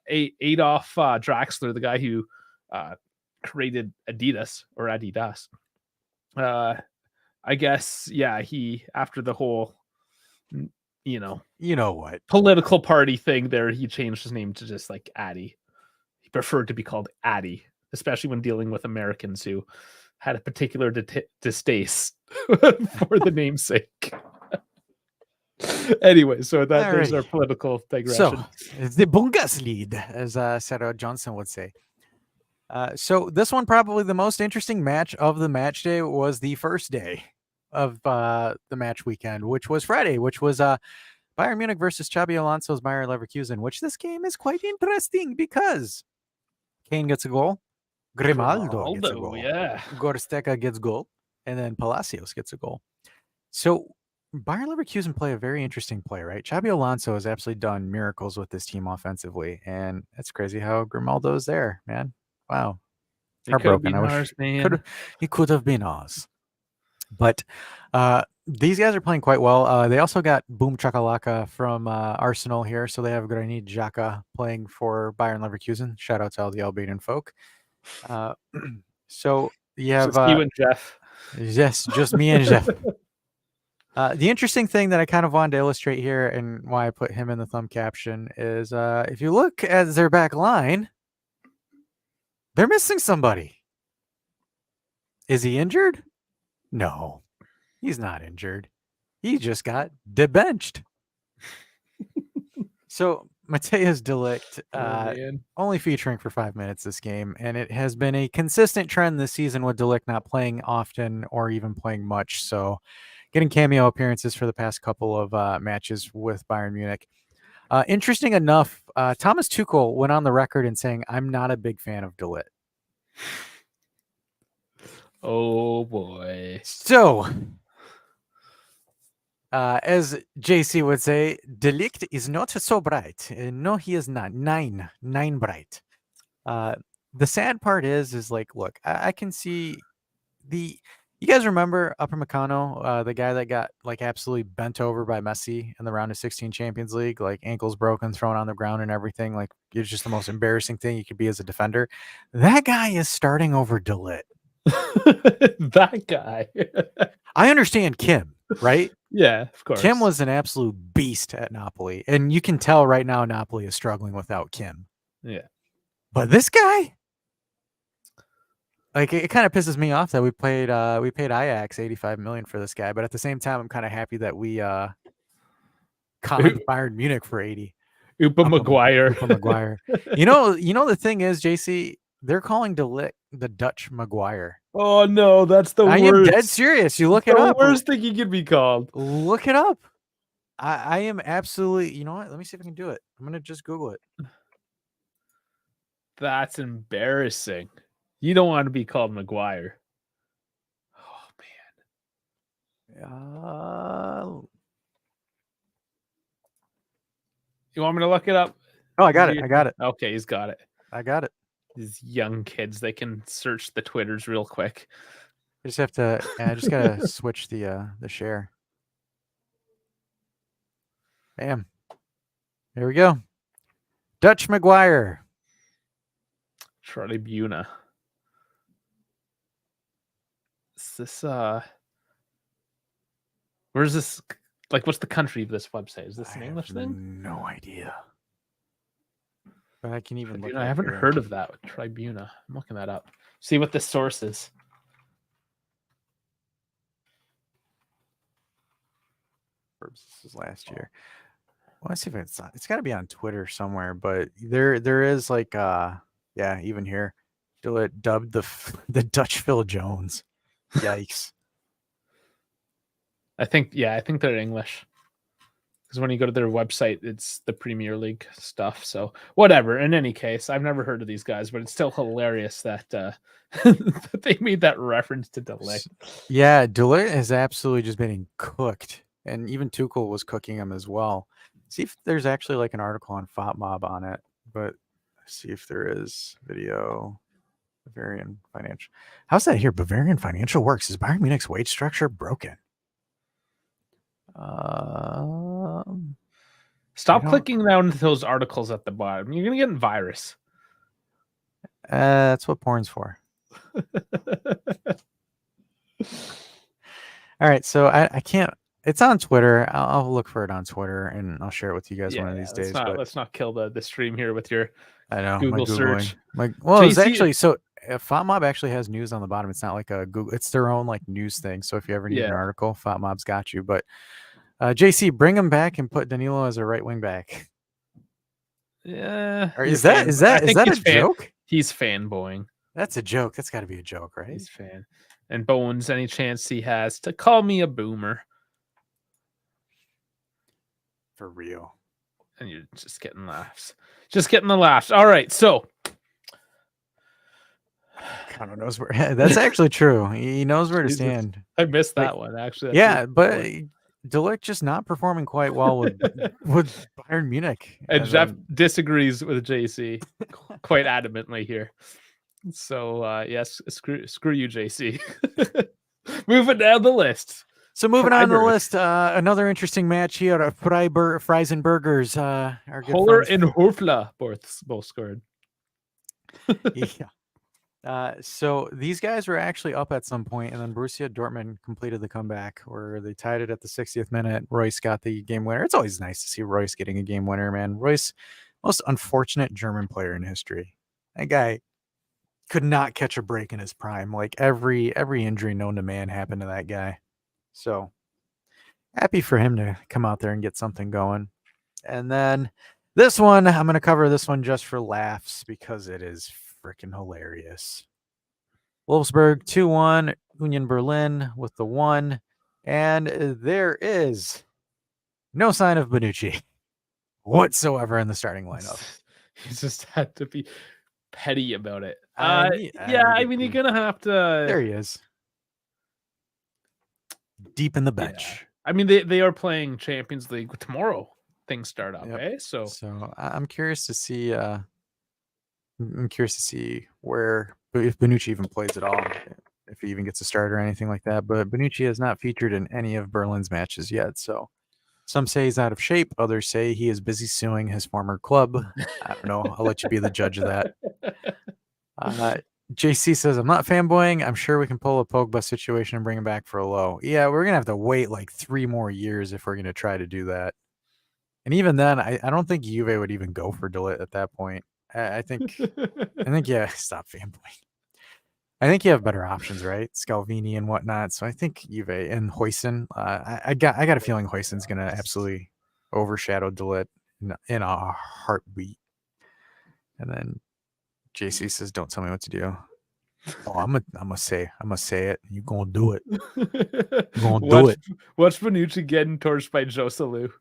Adolf Draxler, the guy who created Adidas or Adidas. I guess he after the whole what political party thing there, he changed his name to just like Addy. He preferred to be called Addy, especially when dealing with Americans who had a particular distaste for the namesake. Anyway, so there's our political digression. So the Bundesliga, as Sarah Johnson would say. So this one, probably the most interesting match of the match day, was the first day of the match weekend, which was Friday, which was Bayern Munich versus Xabi Alonso's Bayer Leverkusen, which this game is quite interesting because Kane gets a goal, Grimaldo gets a goal, Gorsteka gets a goal, and then Palacios gets a goal. So Bayer Leverkusen play a very interesting play, right? Xabi Alonso has absolutely done miracles with this team offensively, and it's crazy how Grimaldo is there, man. Wow. Heartbroken. He could have been ours. But these guys are playing quite well. They also got Boom Chakalaka from Arsenal here, so they have Granit Xhaka playing for Bayern Leverkusen. Shout out to all the Albanian folk. So you have just you and Jeff. Yes, just me and Jeff. The interesting thing that I kind of wanted to illustrate here, and why I put him in the thumb caption, is if you look at their back line, they're missing somebody. Is he injured? No, he's not injured. He just got debenched. So Matthijs de Ligt, only featuring for 5 minutes this game, and it has been a consistent trend this season with de Ligt not playing often or even playing much. So getting cameo appearances for the past couple of matches with Bayern Munich. Interesting enough, Thomas Tuchel went on the record in saying, "I'm not a big fan of de Ligt." Oh boy. So, as JC would say, de Ligt is not so bright. No, he is not. Nine bright. The sad part is like, look, I can see you guys remember Upamecano, the guy that got like absolutely bent over by Messi in the round of 16 Champions League, like ankles broken, thrown on the ground and everything. Like, it's just the most embarrassing thing you could be as a defender. That guy is starting over de Ligt. That guy. I understand Kim, right? Yeah, of course. Kim was an absolute beast at Napoli, and you can tell right now Napoli is struggling without Kim. Yeah. But this guy, like, it kind of pisses me off that we paid Ajax 85 million for this guy, but at the same time, I'm kind of happy that we conned Bayern Munich for 80. Maguire. You know the thing is, JC, they're calling de Ligt the Dutch Maguire. Oh no, that's the worst. I am dead serious. You look it up. The worst thing he could be called. Look it up. I am absolutely. You know what? Let me see if I can do it. I'm gonna just Google it. That's embarrassing. You don't want to be called Maguire. Oh man. You want me to look it up? Oh, I got it. Okay, he's got it. I got it. These young kids, they can search the Twitters real quick. I just have to. I just gotta switch the share. Bam. There we go. Dutch Maguire. Charlie Buna. Is this where's this, like, what's the country of this website? Is this an English thing? No idea. But I can even look. I haven't heard of that with Tribuna. I'm looking that up. See what the source is. This is last year. Well, let's see if it's got to be on Twitter somewhere, but there is like even here, dubbed the Dutch Phil Jones. Yikes. I think they're English. because when you go to their website, it's the Premier League stuff. So whatever. In any case, I've never heard of these guys, but it's still hilarious that that they made that reference to de Ligt. Yeah, de Ligt has absolutely just been cooked, and even Tuchel was cooking him as well. See if there's actually like an article on FotMob on it, but see if there is video. Bavarian Financial. How's that here? Bavarian Financial works. Is Bayern Munich's wage structure broken? Stop clicking down to those articles at the bottom. You're gonna get a virus. That's what porn's for. All right, so I can't. It's on Twitter. I'll look for it on Twitter and I'll share it with you guys one of these days. Let's not kill the stream here with your I know Google search. It's actually so. FotMob actually has news on the bottom. It's not like a Google. It's their own like news thing. So if you ever need an article, FotMob's got you. But JC, bring him back and put Danilo as a right wing back. Yeah. Or is that a joke? He's fanboying. That's a joke. That's got to be a joke, right? He's fan. And Bones, any chance he has to call me a boomer? For real. And you're just getting laughs. Just getting the laughs. All right, so Connor knows where. That's actually true. He knows where to stand. I missed that one actually. Yeah, but de Ligt just not performing quite well with Bayern Munich. And Jeff disagrees with JC quite adamantly here. So yes, screw you, JC. Moving down the list. So moving on the list, another interesting match here. Fries and Burgers. Our good Holler and Hofla both scored. Yeah. So these guys were actually up at some point, and then Borussia Dortmund completed the comeback where they tied it at the 60th minute. Royce got the game winner. It's always nice to see Royce getting a game winner, man. Royce, most unfortunate German player in history. That guy could not catch a break in his prime. Like every injury known to man happened to that guy. So happy for him to come out there and get something going. And then this one, I'm going to cover this one just for laughs because it is freaking hilarious. Wolfsburg 2-1, Union Berlin with the 1. And there is no sign of Bonucci whatsoever in the starting lineup. He just had to be petty about it. I mean, you're going to have to... There he is. Deep in the bench. Yeah. I mean, they are playing Champions League tomorrow. Things start up, So I'm curious to see. I'm curious to see if Bonucci even plays at all, if he even gets a start or anything like that. But Bonucci has not featured in any of Berlin's matches yet. So some say he's out of shape. Others say he is busy suing his former club. I don't know. I'll let you be the judge of that. JC says, I'm not fanboying. I'm sure we can pull a Pogba situation and bring him back for a low. Yeah, we're going to have to wait like 3 more years if we're going to try to do that. And even then, I don't think Juve would even go for de Ligt at that point. I think, yeah, stop fanboying. I think you have better options, right? Scalvini and whatnot. So I think Juve and Huijsen. I got a feeling Huijsen's going to absolutely overshadow de Ligt in a heartbeat. And then JC says, "Don't tell me what to do." Oh, I'm gonna say it. You gonna do it? You gonna do it? Watch Bonucci getting torched by Joselu.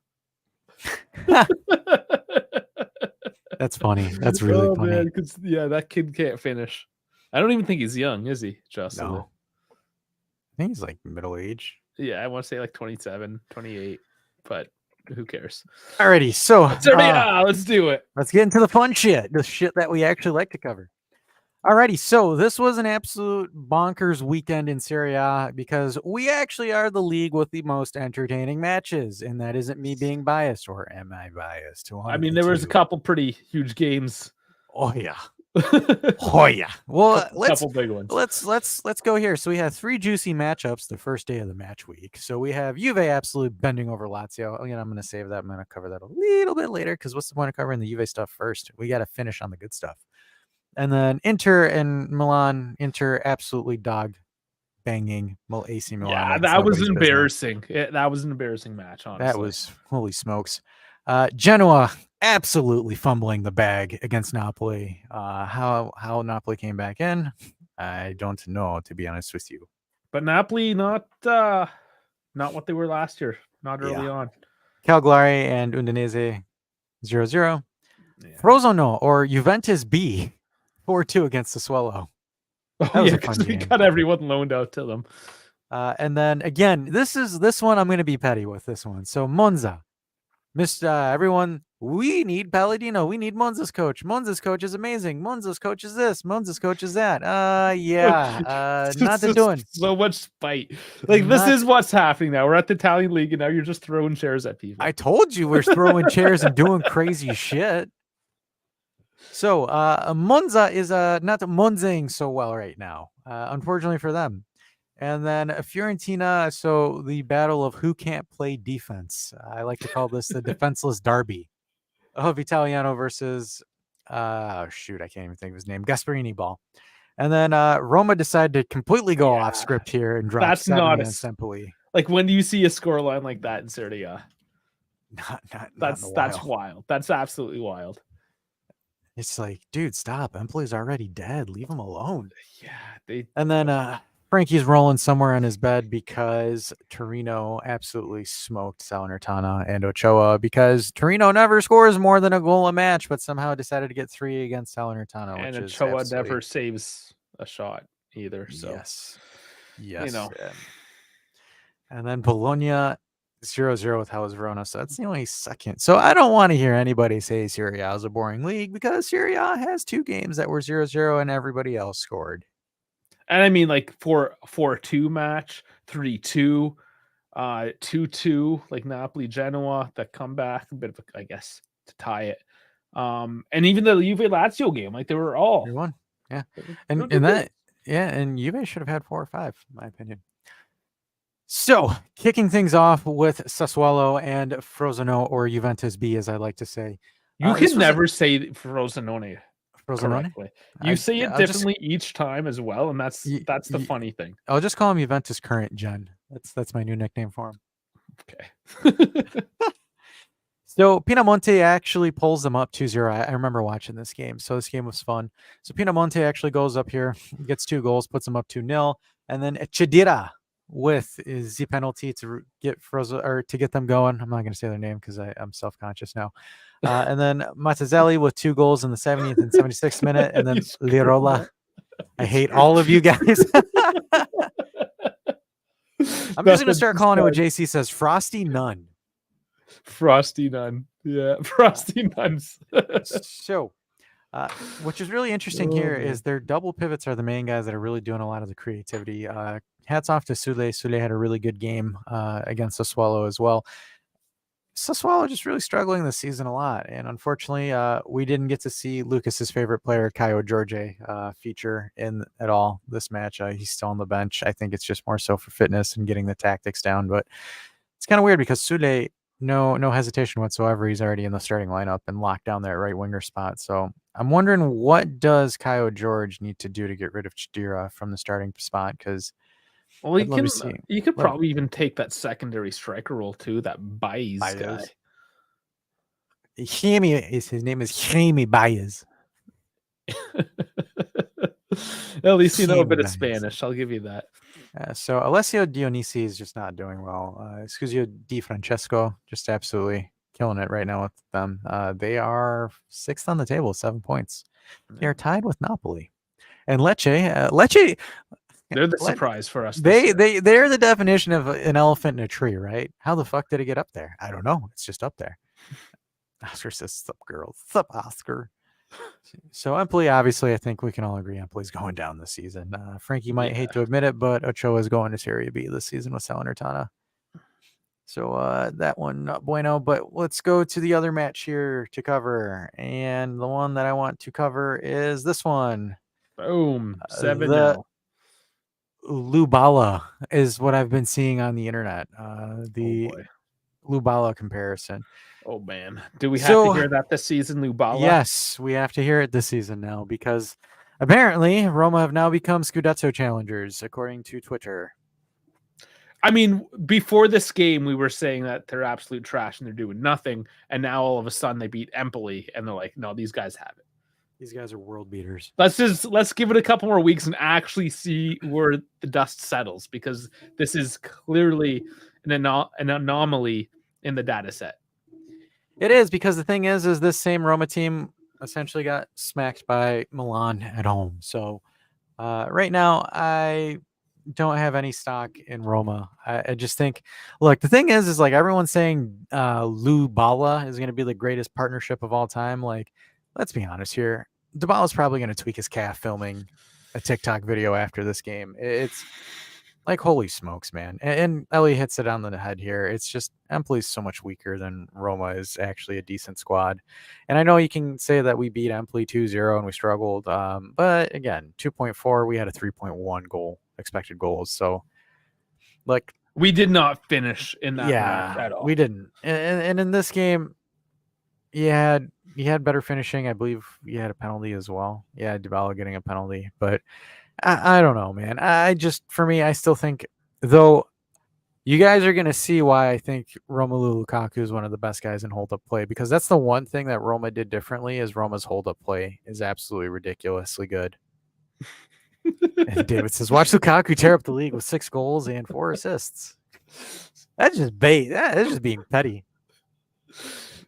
That's funny. That's really funny. Man, that kid can't finish. I don't even think he's young, is he? Joselu. No. I think he's like middle age. Yeah, I want to say like 27, 28, but who cares? Alrighty, so let's do it. Let's get into the fun shit, the shit that we actually like to cover. Alrighty, so this was an absolute bonkers weekend in Serie A because we actually are the league with the most entertaining matches, and that isn't me being biased, or am I biased? I mean, there was a couple pretty huge games. Oh yeah. Oh yeah. Well, couple big ones. Let's go here. So we have 3 juicy matchups the first day of the match week. So we have Juve absolutely bending over Lazio. Again, I'm going to save that. I'm going to cover that a little bit later because what's the point of covering the Juve stuff first? We got to finish on the good stuff. And then Inter and Milan. Inter absolutely dog banging AC Milan. Yeah, that was embarrassing. That was an embarrassing match. Honestly, that was holy smokes. Genoa absolutely fumbling the bag against Napoli. How Napoli came back in, I don't know, to be honest with you. But Napoli not what they were last year. Not early on. Cagliari and Udinese 0-0. Yeah. Frosinone or Juventus B 4-2 against the Swallow. Oh That was yeah, a fun because we game. got everyone loaned out to them. And then again, this one I'm going to be petty with this one. So Monza, everyone, we need Palladino. We need Monza's coach. Monza's coach is amazing. Monza's coach is this. Monza's coach is that. It's Not the just doing. so much spite. Like this is what's happening now. We're at the Italian league, and now you're just throwing chairs at people. I told you we're throwing chairs and doing crazy shit. So Monza is not Monzaing so well right now, unfortunately for them. And then Fiorentina, so the battle of who can't play defense. I like to call this the defenseless derby of Italiano versus, shoot, I can't even think of his name, Gasparini ball. And then Roma decided to completely go off script here and drop 7 against Empoli. Like, when do you see a scoreline like that in Serie A? Not That's wild. That's absolutely wild. It's like, dude, stop. Empoli's already dead. Leave him alone. Yeah. And then Frankie's rolling somewhere on his bed because Torino absolutely smoked Salernitana and Ochoa, because Torino never scores more than a goal a match, but somehow decided to get 3 against Salernitana. And which Ochoa is never saves a shot either. So yes. You know. And then Bologna 0-0 with Hellas Verona. So that's the only second. So I don't want to hear anybody say Serie A is a boring league, because Serie A has 2 games that were 0-0 and everybody else scored. And I mean, like, 4-2 match, 3-2, 2-2, like Napoli Genoa, that comeback, a bit of I guess, to tie it. And even the Juve Lazio game, like, they were all 3-1. Yeah. And that, yeah, and Juve should have had 4 or 5, in my opinion. So, kicking things off with Sassuolo and Frosinone, or Juventus B, as I like to say. You can never say Frosinone correctly. You say it differently each time as well, and that's the funny thing. I'll just call him Juventus Current Gen. That's my new nickname for him. Okay. So Pinamonti actually pulls them up 2-0. I remember watching this game, so this game was fun. So Pinamonti actually goes up here, gets 2 goals, puts them up 2-0, and then Chedira with the penalty to get to get them going. I'm not going to say their name because I'm self-conscious now. And then Mattazelli with 2 goals in the 70th and 76th minute, and then Lirola. I hate all of you guys. I'm just going to start calling it what JC says, Frosty Nun. Frosty Nun. Yeah, Frosty Nuns. So, which is really interesting here is their double pivots are the main guys that are really doing a lot of the creativity. Hats off to Sule. Sule had a really good game against Sassuolo as well. Sassuolo just really struggling this season a lot, and unfortunately, we didn't get to see Lucas's favorite player, Caio Jorge, feature in at all this match. He's still on the bench. I think it's just more so for fitness and getting the tactics down, but it's kind of weird because Sule, no hesitation whatsoever. He's already in the starting lineup and locked down that right winger spot. So I'm wondering, what does Caio Jorge need to do to get rid of Chedira from the starting spot? Because you could probably even take that secondary striker role too, that Baez guy. His name is Jaime Baez. At least you know a bit of Spanish. I'll give you that. So Alessio Dionisi is just not doing well. Scuzio Di Francesco just absolutely killing it right now with them. They are 6th on the table, 7 points. They are tied with Napoli. And Lecce, they're the surprise for us. They're the definition of an elephant in a tree, right? How the fuck did it get up there? I don't know. It's just up there. Oscar says, "Sup, girl? Sup, Oscar?" So Empoli, obviously, I think we can all agree Empoli's going down this season. Frankie might hate to admit it, but Ochoa is going to Serie B this season with Salernitana. So that one, not bueno. But let's go to the other match here to cover. And the one that I want to cover is this one. Boom. 7-0. Lubala is what I've been seeing on the internet. Lubala comparison. Oh, man. Do we have to hear that this season, Lubala? Yes, we have to hear it this season now, because apparently Roma have now become Scudetto challengers, according to Twitter. I mean, before this game, we were saying that they're absolute trash and they're doing nothing. And now all of a sudden they beat Empoli and they're like, no, these guys have it. These guys are world beaters. Let's give it a couple more weeks and actually see where the dust settles, because this is clearly an anomaly in the data set. It is, because the thing is this same Roma team essentially got smacked by Milan at home. So right now, I don't have any stock in Roma. I just think, look, the thing is like everyone's saying Lou Bala is going to be the greatest partnership of all time. Like, let's be honest here. Dybala's probably going to tweak his calf filming a TikTok video after this game. It's like, holy smokes, man. And Ellie hits it on the head here. It's just Empoli's so much weaker than Roma is actually a decent squad. And I know you can say that we beat Empoli 2-0 and we struggled. But again, 2.4, we had a 3.1 goal expected goals. So, like, we did not finish in that match at all. We didn't. And in this game, you had better finishing. I believe you had a penalty as well. Yeah, Dybala getting a penalty. But I don't know, man. For me, I still think, though, you guys are going to see why I think Romelu Lukaku is one of the best guys in hold-up play, because that's the one thing that Roma did differently is Roma's hold-up play is absolutely ridiculously good. And David says, watch Lukaku tear up the league with 6 goals and 4 assists. That's just bait. That's just being petty.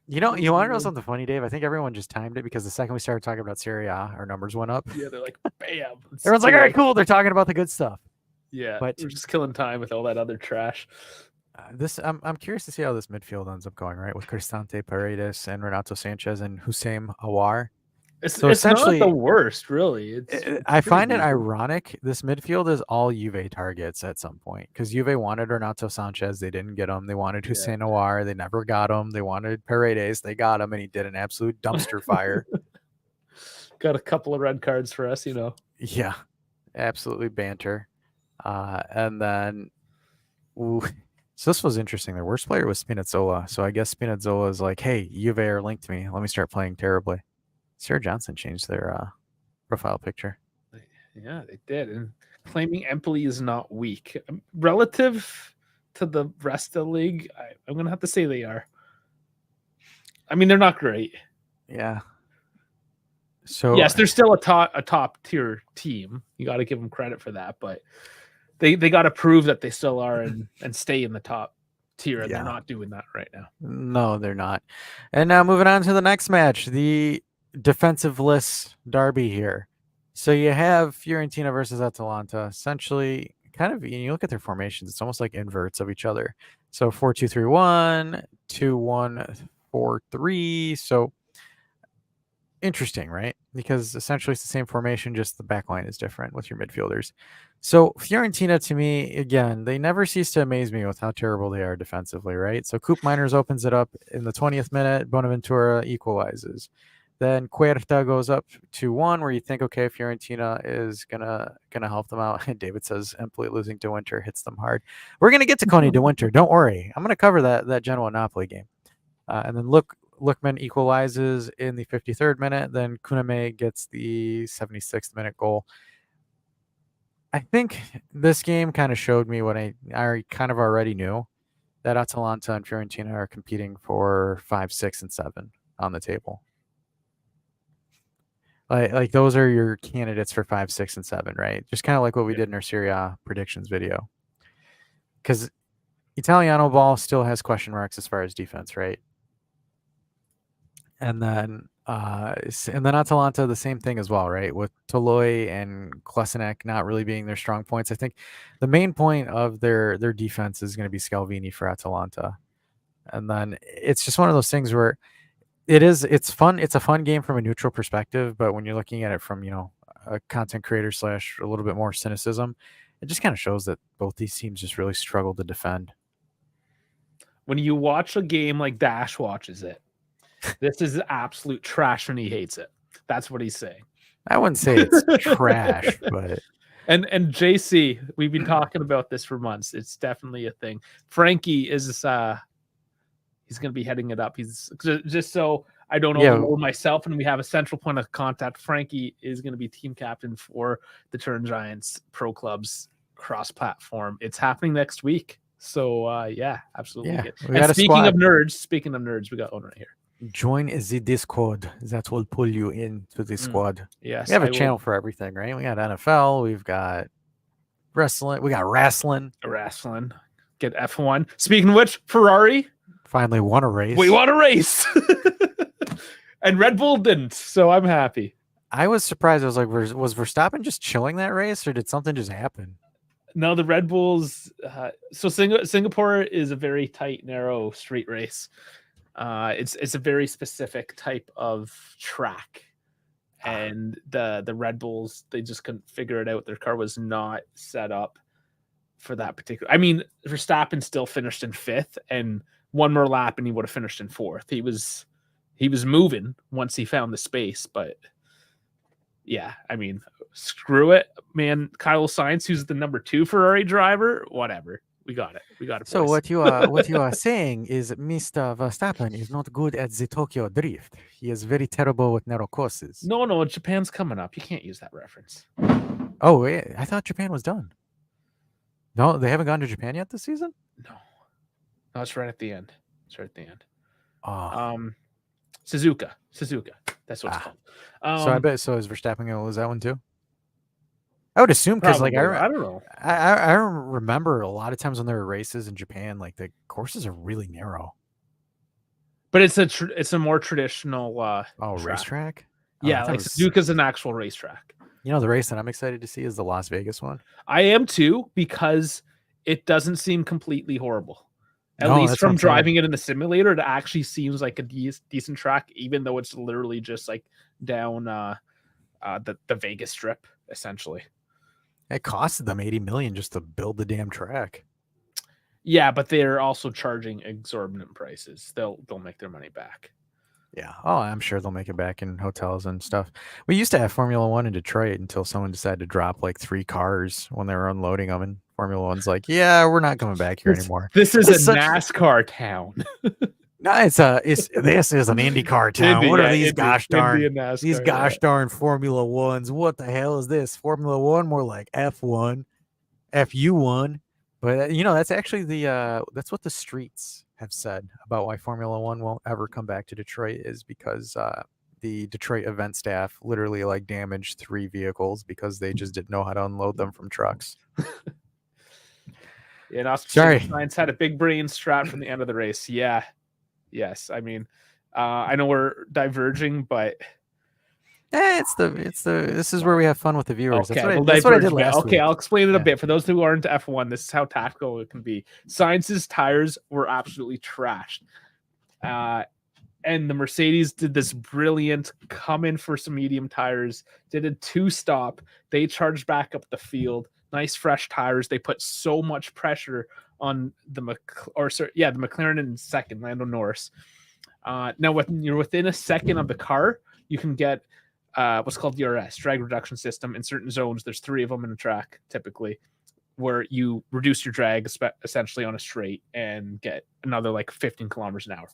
You want to know something funny, Dave? I think everyone just timed it, because the second we started talking about Serie A, our numbers went up. Yeah, they're like, bam. Everyone's like, all right, cool. They're talking about the good stuff. Yeah, but we're just killing time with all that other trash. I'm curious to see how this midfield ends up going, right? With Cristante Paredes and Renato Sanchez and Hussein Aouar. It's essentially not the worst, really. I find it ironic. This midfield is all Juve targets at some point, because Juve wanted Renato Sanchez, they didn't get him. They wanted Hussein Aouar, they never got him. They wanted Paredes, they got him, and he did an absolute dumpster fire. Got a couple of red cards for us, Yeah, absolutely banter. And then, so this was interesting. Their worst player was Spinazzola. So I guess Spinazzola is like, hey, Juve are linked to me. Let me start playing terribly. Sarah Johnson changed their profile picture. Yeah, they did. And claiming Empoli is not weak. Relative to the rest of the league, I'm going to have to say they are. I mean, they're not great. Yeah. So yes, they're still a top tier team. You got to give them credit for that, but they got to prove that they still are and stay in the top tier, and they're not doing that right now. No, they're not. And now moving on to the next match, the defensive-less derby here. So you have Fiorentina versus Atalanta. Essentially, kind of, you look at their formations, it's almost like inverts of each other. So 4-2-3-1, 2-1-4-3. So interesting, right? Because essentially it's the same formation, just the back line is different with your midfielders. So Fiorentina, to me, again, they never cease to amaze me with how terrible they are defensively, right? So Coop Miners opens it up in the 20th minute, Bonaventura equalizes. Then Cuerta goes up 2-1, where you think, okay, Fiorentina is gonna help them out. And David says Empoli losing De Winter hits them hard. We're gonna get to Coney De Winter, don't worry. I'm gonna cover that Genoa Napoli game. And then Lookman equalizes in the 53rd minute. Then Kuname gets the 76th minute goal. I think this game kind of showed me what I kind of already knew, that Atalanta and Fiorentina are competing for 5, 6, and 7 on the table. Like those are your candidates for 5, 6, and 7, right? Just kind of like what we did in our Serie A predictions video. Because Italiano ball still has question marks as far as defense, right? And then Atalanta, the same thing as well, right? With Toloi and Klesenek not really being their strong points. I think the main point of their defense is going to be Scalvini for Atalanta. And then it's just one of those things where it's fun. It's a fun game from a neutral perspective, but when you're looking at it from, a content creator / a little bit more cynicism, it just kind of shows that both these teams just really struggle to defend. When you watch a game like Dash watches it, this is absolute trash and he hates it. That's what he's saying. I wouldn't say it's trash, but and JC, we've been talking about this for months. It's definitely a thing. Frankie is he's going to be heading it up. He's just so I don't overload myself and we have a central point of contact. Frankie is going to be team captain for the Turn Giants Pro Clubs cross-platform. It's happening next week. So yeah, absolutely. Yeah, and speaking of nerds, we got one right here. Join the Discord. That will pull you into the squad. Yes, we have a channel for everything, right? We got NFL, we've got wrestling, we got wrestling. Get F1. Speaking of which, Ferrari finally won a race. We won a race. And Red Bull didn't, so I'm happy. I was surprised. I was like, was Verstappen just chilling that race, or did something just happen? No, the Red Bulls. So Singapore is a very tight, narrow street race. It's a very specific type of track, and the Red Bulls, they just couldn't figure it out. Their car was not set up for that particular. I mean, Verstappen still finished in 5th, and one more lap, and he would have finished in 4th. He was moving once he found the space, but yeah, I mean, screw it, man. Kyle Sainz, who's the number 2 Ferrari driver, whatever. We got it. So boys. what you are saying is Mr. Verstappen is not good at the Tokyo drift. He is very terrible with narrow courses. No, Japan's coming up. You can't use that reference. Oh, wait, I thought Japan was done. No, they haven't gone to Japan yet this season? No, it's right at the end. Oh. Suzuka. That's what it's called. So I bet so is Verstappen going to lose that one too? I would assume because like I don't know. I remember a lot of times when there were races in Japan, like the courses are really narrow. But it's a more traditional racetrack. Yeah, like Suzuka's an actual racetrack. You know, the race that I'm excited to see is the Las Vegas one. I am too, because it doesn't seem completely horrible. At least from driving it in the simulator, it actually seems like a decent track, even though it's literally just like down the Vegas Strip, essentially. It costed them $80 million just to build the damn track. Yeah, but they're also charging exorbitant prices. They'll make their money back. Yeah. Oh, I'm sure they'll make it back in hotels and stuff. We used to have Formula One in Detroit until someone decided to drop like 3 cars when they were unloading them. And Formula One's like, yeah, we're not coming back here anymore. This is a NASCAR town. No, this is an IndyCar town. What are these gosh darn Formula Ones? What the hell is this? Formula One, more like F1, FU1. But that's actually that's what the streets have said about why Formula One won't ever come back to Detroit, is because the Detroit event staff literally like damaged 3 vehicles because they just didn't know how to unload them from trucks. And Oscar Sainz had a big brain strat from the end of the race. Yeah. Yes. I mean, I know we're diverging, but this is where we have fun with the viewers. Okay, that's what I did last week. I'll explain it a bit for those who aren't F1. This is how tactical it can be. Sainz's tires were absolutely trashed, and the Mercedes did this brilliant come in for some medium tires. Did a 2-stop. They charged back up the field. Nice fresh tires. They put so much pressure on the McLaren in second, Lando Norris. Now, when you're within a second of the car, you can get what's called DRS, drag reduction system. In certain zones, there's 3 of them in a track, typically, where you reduce your drag essentially on a straight and get another like 15 kilometers an hour.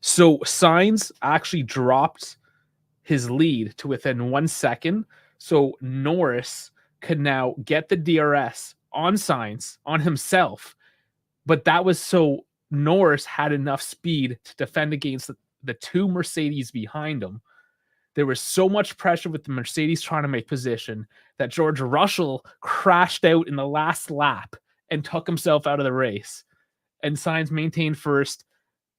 So Sainz actually dropped his lead to within 1 second. So Norris could now get the DRS on Sainz, on himself. But that was so Norris had enough speed to defend against the 2 Mercedes behind him. There was so much pressure with the Mercedes trying to make position that George Russell crashed out in the last lap and took himself out of the race. And Sainz maintained first,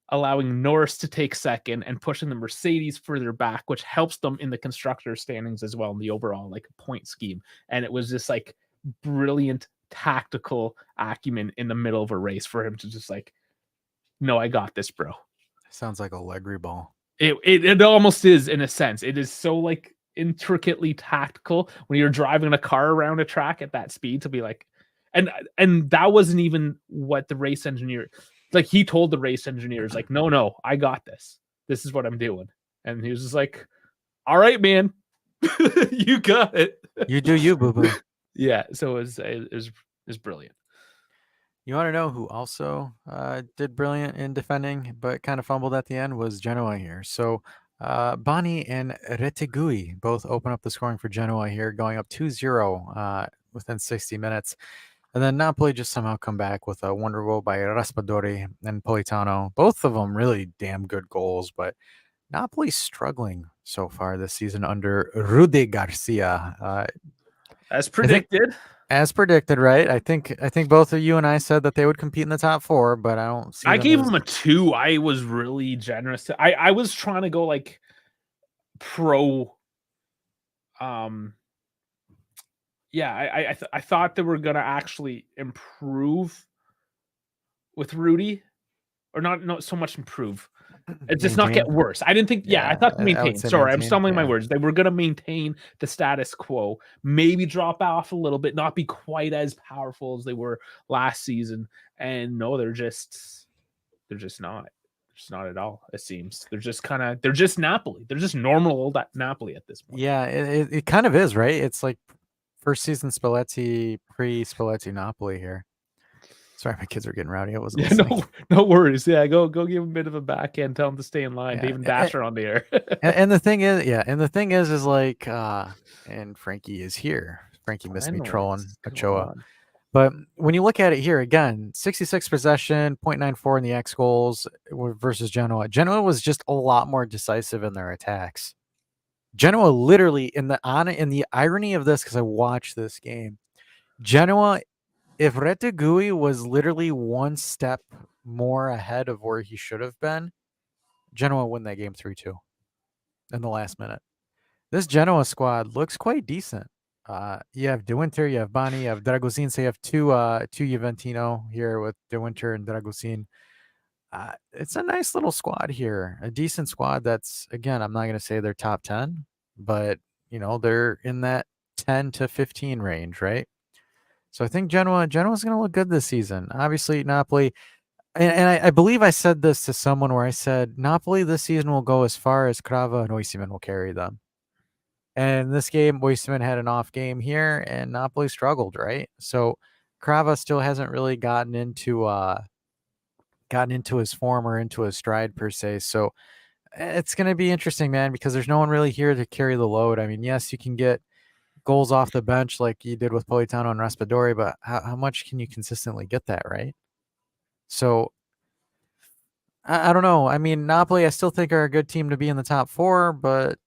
allowing Norris to take second and pushing the Mercedes further back, which helps them in the constructor standings as well in the overall like point scheme. And it was just like brilliant tactical acumen in the middle of a race for him to just like, no, I got this, bro. Sounds like a Allegri ball. It almost is, in a sense. It is so like intricately tactical when you're driving a car around a track at that speed to be like, and that wasn't even what the race engineer, like he told the race engineers, like, no, I got this. This is what I'm doing. And he was just like, all right, man, you got it. You do you, boo boo. Yeah. So it was brilliant. You want to know who also did brilliant in defending, but kind of fumbled at the end, was Genoa here. So Bani and Retegui both open up the scoring for Genoa here, going up 2-0 within 60 minutes. And then Napoli just somehow come back with a wonder goal by Raspadori and Politano. Both of them really damn good goals, but Napoli's struggling so far this season under Rudy Garcia. As predicted. As predicted, right? I think both of you and I said that they would compete in the top 4, but I don't see I them gave as them a 2. I was really generous. I was trying to go like pro. Yeah, I thought they were gonna actually improve with Rudy, or not so much improve. It's just not get maintain. worse. I didn't think. Yeah, I Yeah, thought I would maintain. say Sorry, I'm maintain. stumbling my Yeah. words. They were gonna maintain the status quo, maybe drop off a little bit, not be quite as powerful as they were last season. And no, they're just not. Just not at all. It seems they're just Napoli. They're just normal old Napoli at this point. Yeah, it kind of is, right? It's like first season Spalletti, pre-Spalletti Napoli here. Sorry, my kids are getting rowdy. I wasn't Yeah, listening. no worries. Yeah, go give him a bit of a backhand. Tell him to stay in line. Yeah, Dave and Dasher on the air. and the thing is, is like, and Frankie is here. Frankie missed me Finally, trolling what's going Ochoa. on? But when you look at it here again, 66 possession, 0.94 in the X goals versus Genoa. Genoa was just a lot more decisive in their attacks. Genoa literally in the irony of this, because I watched this game, Genoa, if Retegui was literally one step more ahead of where he should have been, Genoa win that game 3-2 in the last minute. This Genoa squad looks quite decent. You have De Winter, you have Bani, you have Dragosin. So you have two Juventino here with De Winter and Dragosin. It's a nice little squad here, a decent squad. That's, again, I'm not going to say they're top 10, but they're in that 10 to 15 range, right? So I think Genoa's going to look good this season. Obviously, Napoli, and I believe I said this to someone where I said Napoli this season will go as far as Crava and Osimhen will carry them. And this game, Osimhen had an off game here, and Napoli struggled, right? So Crava still hasn't really gotten into his form or into his stride per se. So it's going to be interesting, man, because there's no one really here to carry the load. I mean, yes, you can get goals off the bench like you did with Politano and Raspadori, but how much can you consistently get that, right? So I don't know. I mean, Napoli, I still think are a good team to be in the top 4, but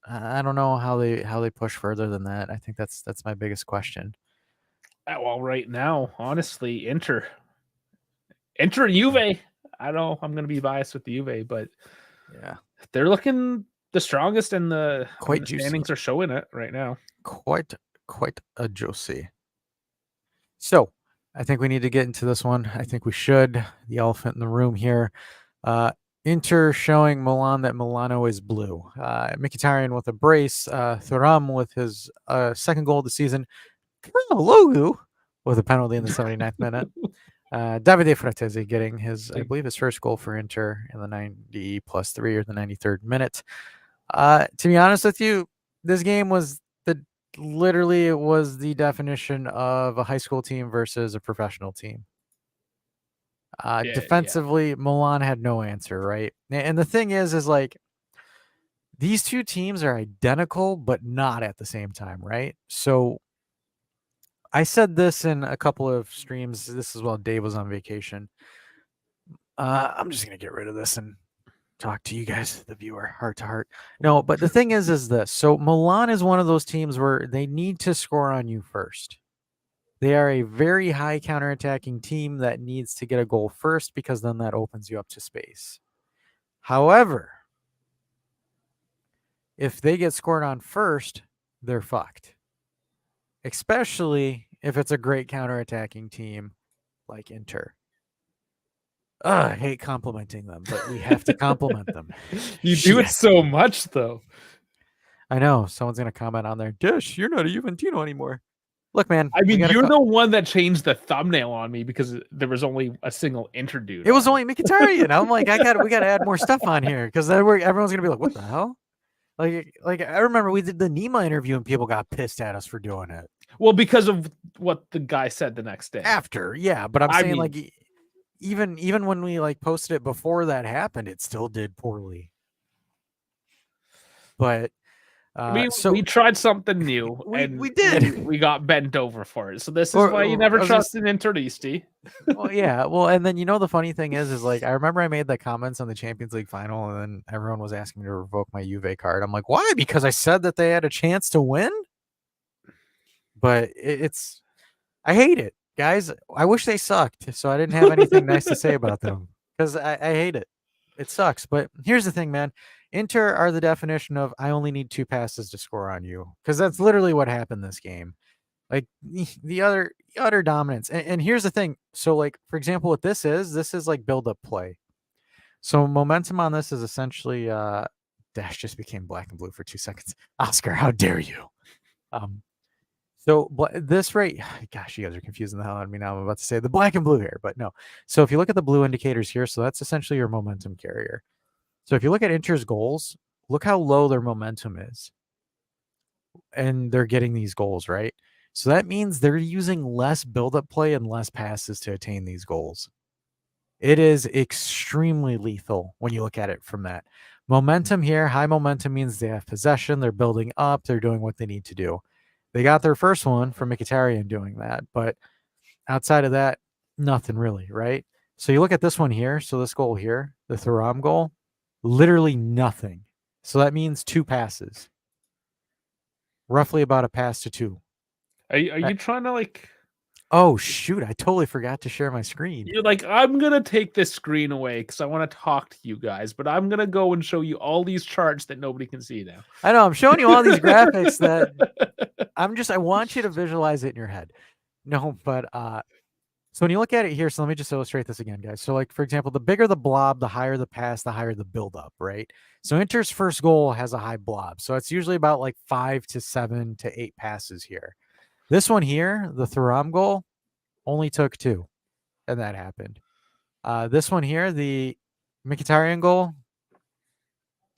I don't know how they push further than that. I think that's my biggest question. Well, right now, honestly, Inter and Juve. I know I'm going to be biased with the Juve, but Yeah, they're looking the strongest, and the quite juicy. standings are showing it right now. Quite a juicy. So I think we need to get into this one. I think we should. The elephant in the room here. Inter showing Milan that Milano is blue. Mkhitaryan with a brace. Thuram with his second goal of the season. Logu with a penalty in the 79th minute. Davide Fratesi getting his, I believe, his first goal for Inter in the 90+3 or the 93rd minute. To be honest with you, this game was literally it was the definition of a high school team versus a professional team. Defensively, Milan had no answer, right? And the thing is like these two teams are identical, but not at the same time, right? So I said this in a couple of streams. This is while Dave was on vacation. I'm just gonna get rid of this and talk to you guys, the viewer, heart to heart. No, but the thing is this. So Milan is one of those teams where they need to score on you first. They are a very high counterattacking team that needs to get a goal first because then that opens you up to space. However, if they get scored on first, they're fucked. Especially if it's a great counterattacking team like Inter. I hate complimenting them, but we have to compliment them. You do it so much, though. I know. Someone's going to comment on there. Dish, you're not a Juventino anymore. Look, man. I mean, you're the one that changed the thumbnail on me because there was only a single Inter dude. It was only Mkhitaryan. I'm like, we got to add more stuff on here because then everyone's going to be like, what the hell? Like I remember we did the Nima interview and people got pissed at us for doing it. Well, because of what the guy said the next day. After, yeah. But I'm saying, like, even when we like posted it before that happened, it still did poorly. But we tried something new. We did. We got bent over for it. So this is why you never trust an Interisti. Well, yeah. Well, and then the funny thing is like I remember I made the comments on the Champions League final, and then everyone was asking me to revoke my Juve card. I'm like, why? Because I said that they had a chance to win. But it's I hate it, guys. I wish they sucked, so I didn't have anything nice to say about them because I hate it. It sucks. But here's the thing, man. Inter are the definition of I only need 2 passes to score on you because that's literally what happened this game. Like the utter dominance. And here's the thing. So, like for example, what this is like build up play. So momentum on this is essentially Dash just became black and blue for 2 seconds. Oscar, how dare you? So this rate, gosh, you guys are confusing the hell out of me now. I'm about to say the black and blue here, but no. So if you look at the blue indicators here, so that's essentially your momentum carrier. So if you look at Inter's goals, look how low their momentum is. And they're getting these goals, right? So that means they're using less build-up play and less passes to attain these goals. It is extremely lethal when you look at it from that. Momentum here, high momentum means they have possession, they're building up, they're doing what they need to do. They got their first one from Mkhitaryan doing that, but outside of that, nothing really, right? So you look at this one here, so this goal here, the Thuram goal, literally nothing. So that means 2 passes. Roughly about a pass to 2. Are you trying to like? Oh shoot, I totally forgot to share my screen. You're like, I'm gonna take this screen away because I want to talk to you guys, but I'm gonna go and show you all these charts that nobody can see now. I know I'm showing you all these graphics that I want you to visualize it in your head. No, but so when you look at it here, so let me just illustrate this again, guys. So like for example, the bigger the blob, the higher the pass, the higher the build up, right? So Inter's first goal has a high blob. So it's usually about like 5 to 7 to 8 passes here. This one here, the Thuram goal, only took 2, and that happened. This one here, the Mkhitaryan goal,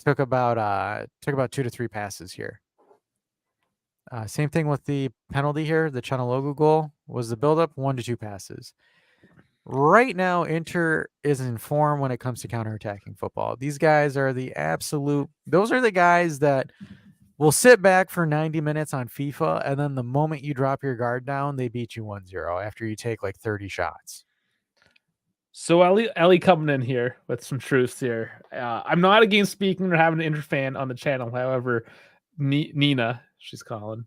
took about 2 to 3 passes here. Same thing with the penalty here. The Chanalogu goal was the buildup, 1 to 2 passes. Right now, Inter is in form when it comes to counterattacking football. These guys are those are the guys that will sit back for 90 minutes on FIFA, and then the moment you drop your guard down, they beat you 1-0 after you take like 30 shots. So Ellie coming in here with some truths here. I'm not against speaking or having an Inter fan on the channel. However, Nina, she's calling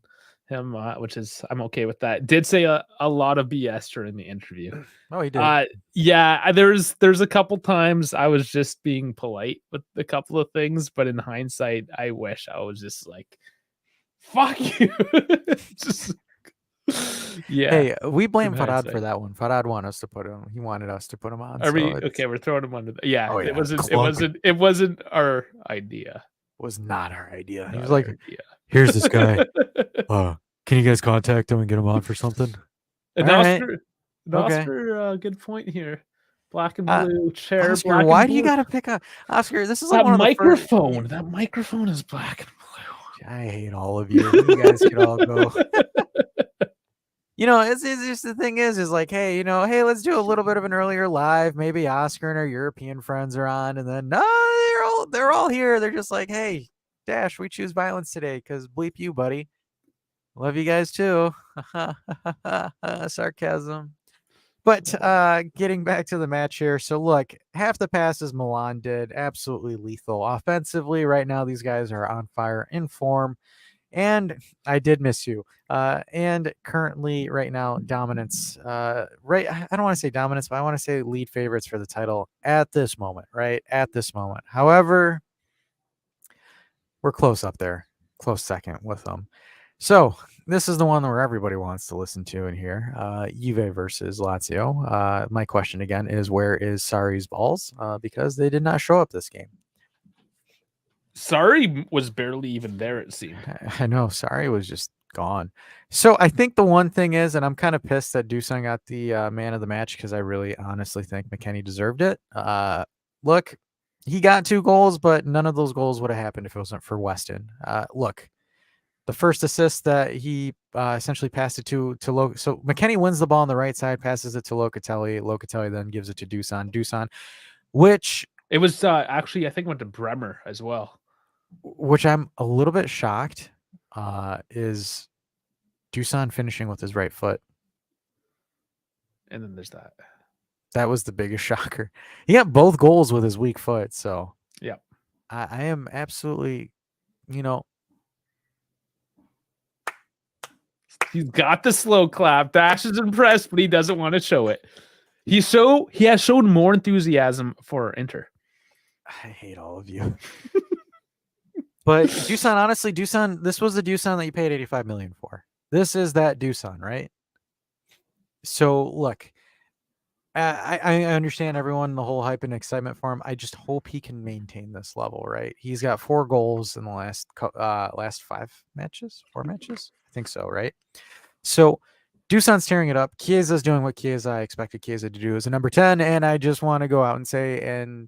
him, which is I'm okay with that. Did say a lot of BS during the interview. Oh, he did. Yeah, there's a couple times I was just being polite with a couple of things, but in hindsight, I wish I was just like, "Fuck you." Just, yeah. Hey, we blame in Farad hindsight. for that one. Farad wanted us to put him. He wanted us to put him on. Are we okay? We're throwing him under. Yeah, Oh, yeah, it wasn't our idea. Was not our idea. He Not was our like, idea. "Here's this guy. Can you guys contact him and get him on for something?" And All right. Oscar, good point here. Black and blue chair. Oscar, black why and do you blue. got to pick up Oscar? This is like That one of the microphone. first. That microphone is black and blue. I hate all of you. You guys could all go. It's just the thing is like, hey, hey, let's do a little bit of an earlier live. Maybe Oscar and our European friends are on, and then no, they're all here. They're just like, hey, Dash, we choose violence today because bleep you, buddy. Love you guys too. Sarcasm. But getting back to the match here. So look, half the passes Milan did, absolutely lethal. Offensively, right now, these guys are on fire, in form. And I did miss you. And currently, right now, dominance. Right, I don't want to say dominance, but I want to say lead favorites for the title at this moment, right? At this moment. However, we're close up there, close second with them. So this is the one where everybody wants to listen to and hear. Juve versus Lazio. My question again is, where is Sarri's balls? Because they did not show up this game. Sarri was barely even there, it seemed. I know. Sarri was just gone. So I think the one thing is, and I'm kind of pissed that Dusan got the man of the match because I really honestly think McKennie deserved it. Look, he got 2 goals, but none of those goals would have happened if it wasn't for Weston. Look, the first assist that he essentially passed it to Locatelli. So McKennie wins the ball on the right side, passes it to Locatelli. Locatelli then gives it to Dusan, which it was actually, I think, went to Bremer as well. Which I'm a little bit shocked is Dusan finishing with his right foot. And then there's that. That was the biggest shocker. He got both goals with his weak foot. So yeah, I am absolutely, He's got the slow clap. Dash is impressed, but he doesn't want to show it. He has shown more enthusiasm for Inter. I hate all of you. But Dusan, honestly, Dusan, this was the Dusan that you paid 85 million for. This is that Dusan, right? So look, I understand everyone, the whole hype and excitement for him. I just hope he can maintain this level, right? He's got 4 goals in the last 4 matches. I think so, right? So Dusan's tearing it up. Chiesa's doing what Chiesa expected Chiesa to do as a number 10, and I just want to go out and say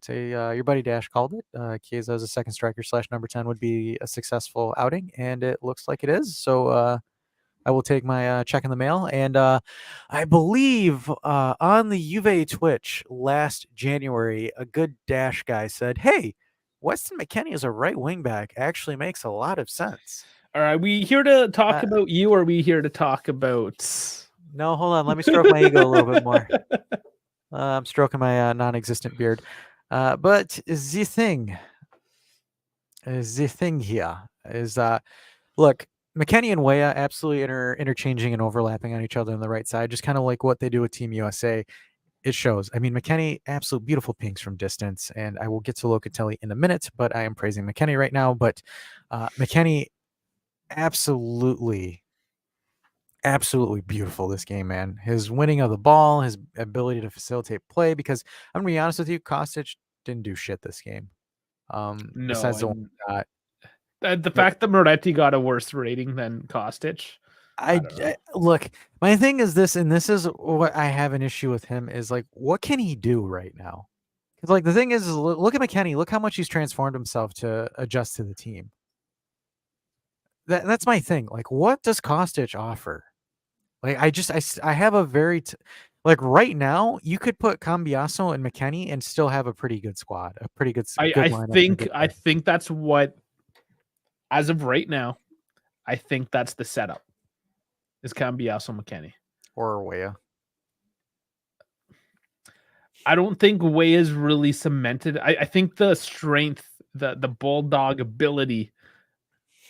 your buddy Dash called it. Chiesa as a second striker / number 10 would be a successful outing, and it looks like it is. So I will take my check in the mail. And I believe on the Juve Twitch last January, a good Dash guy said, "Hey, Weston McKennie as a right wing back actually makes a lot of sense." All right, we here to talk about you, or are we here to talk about? No, hold on. Let me stroke my ego a little bit more. I'm stroking my non-existent beard. But the thing here is, look, McKennie and Weah absolutely interchanging and overlapping on each other on the right side, just kind of like what they do with Team USA. It shows. I mean, McKennie, absolute beautiful pinks from distance, and I will get to Locatelli in a minute, but I am praising McKennie right now. But McKennie, absolutely beautiful this game, man. His winning of the ball, his ability to facilitate play, because I'm going to be honest with you, Kostic didn't do shit this game. No, besides the one the fact that Moretti got a worse rating than Kostic. I look, my thing is this, and this is what I have an issue with him, is like, what can he do right now? Because like the thing is look at McKennie, look how much he's transformed himself to adjust to the team. That's my thing. Like, what does Kostic offer? Like, I have a very like right now, you could put Cambiaso and McKennie and still have a pretty good squad, a pretty good lineup. I think that's what, as of right now, I think that's the setup. Is Cambiaso, McKennie, or Weah. I don't think Weah is really cemented. I think the strength, the bulldog ability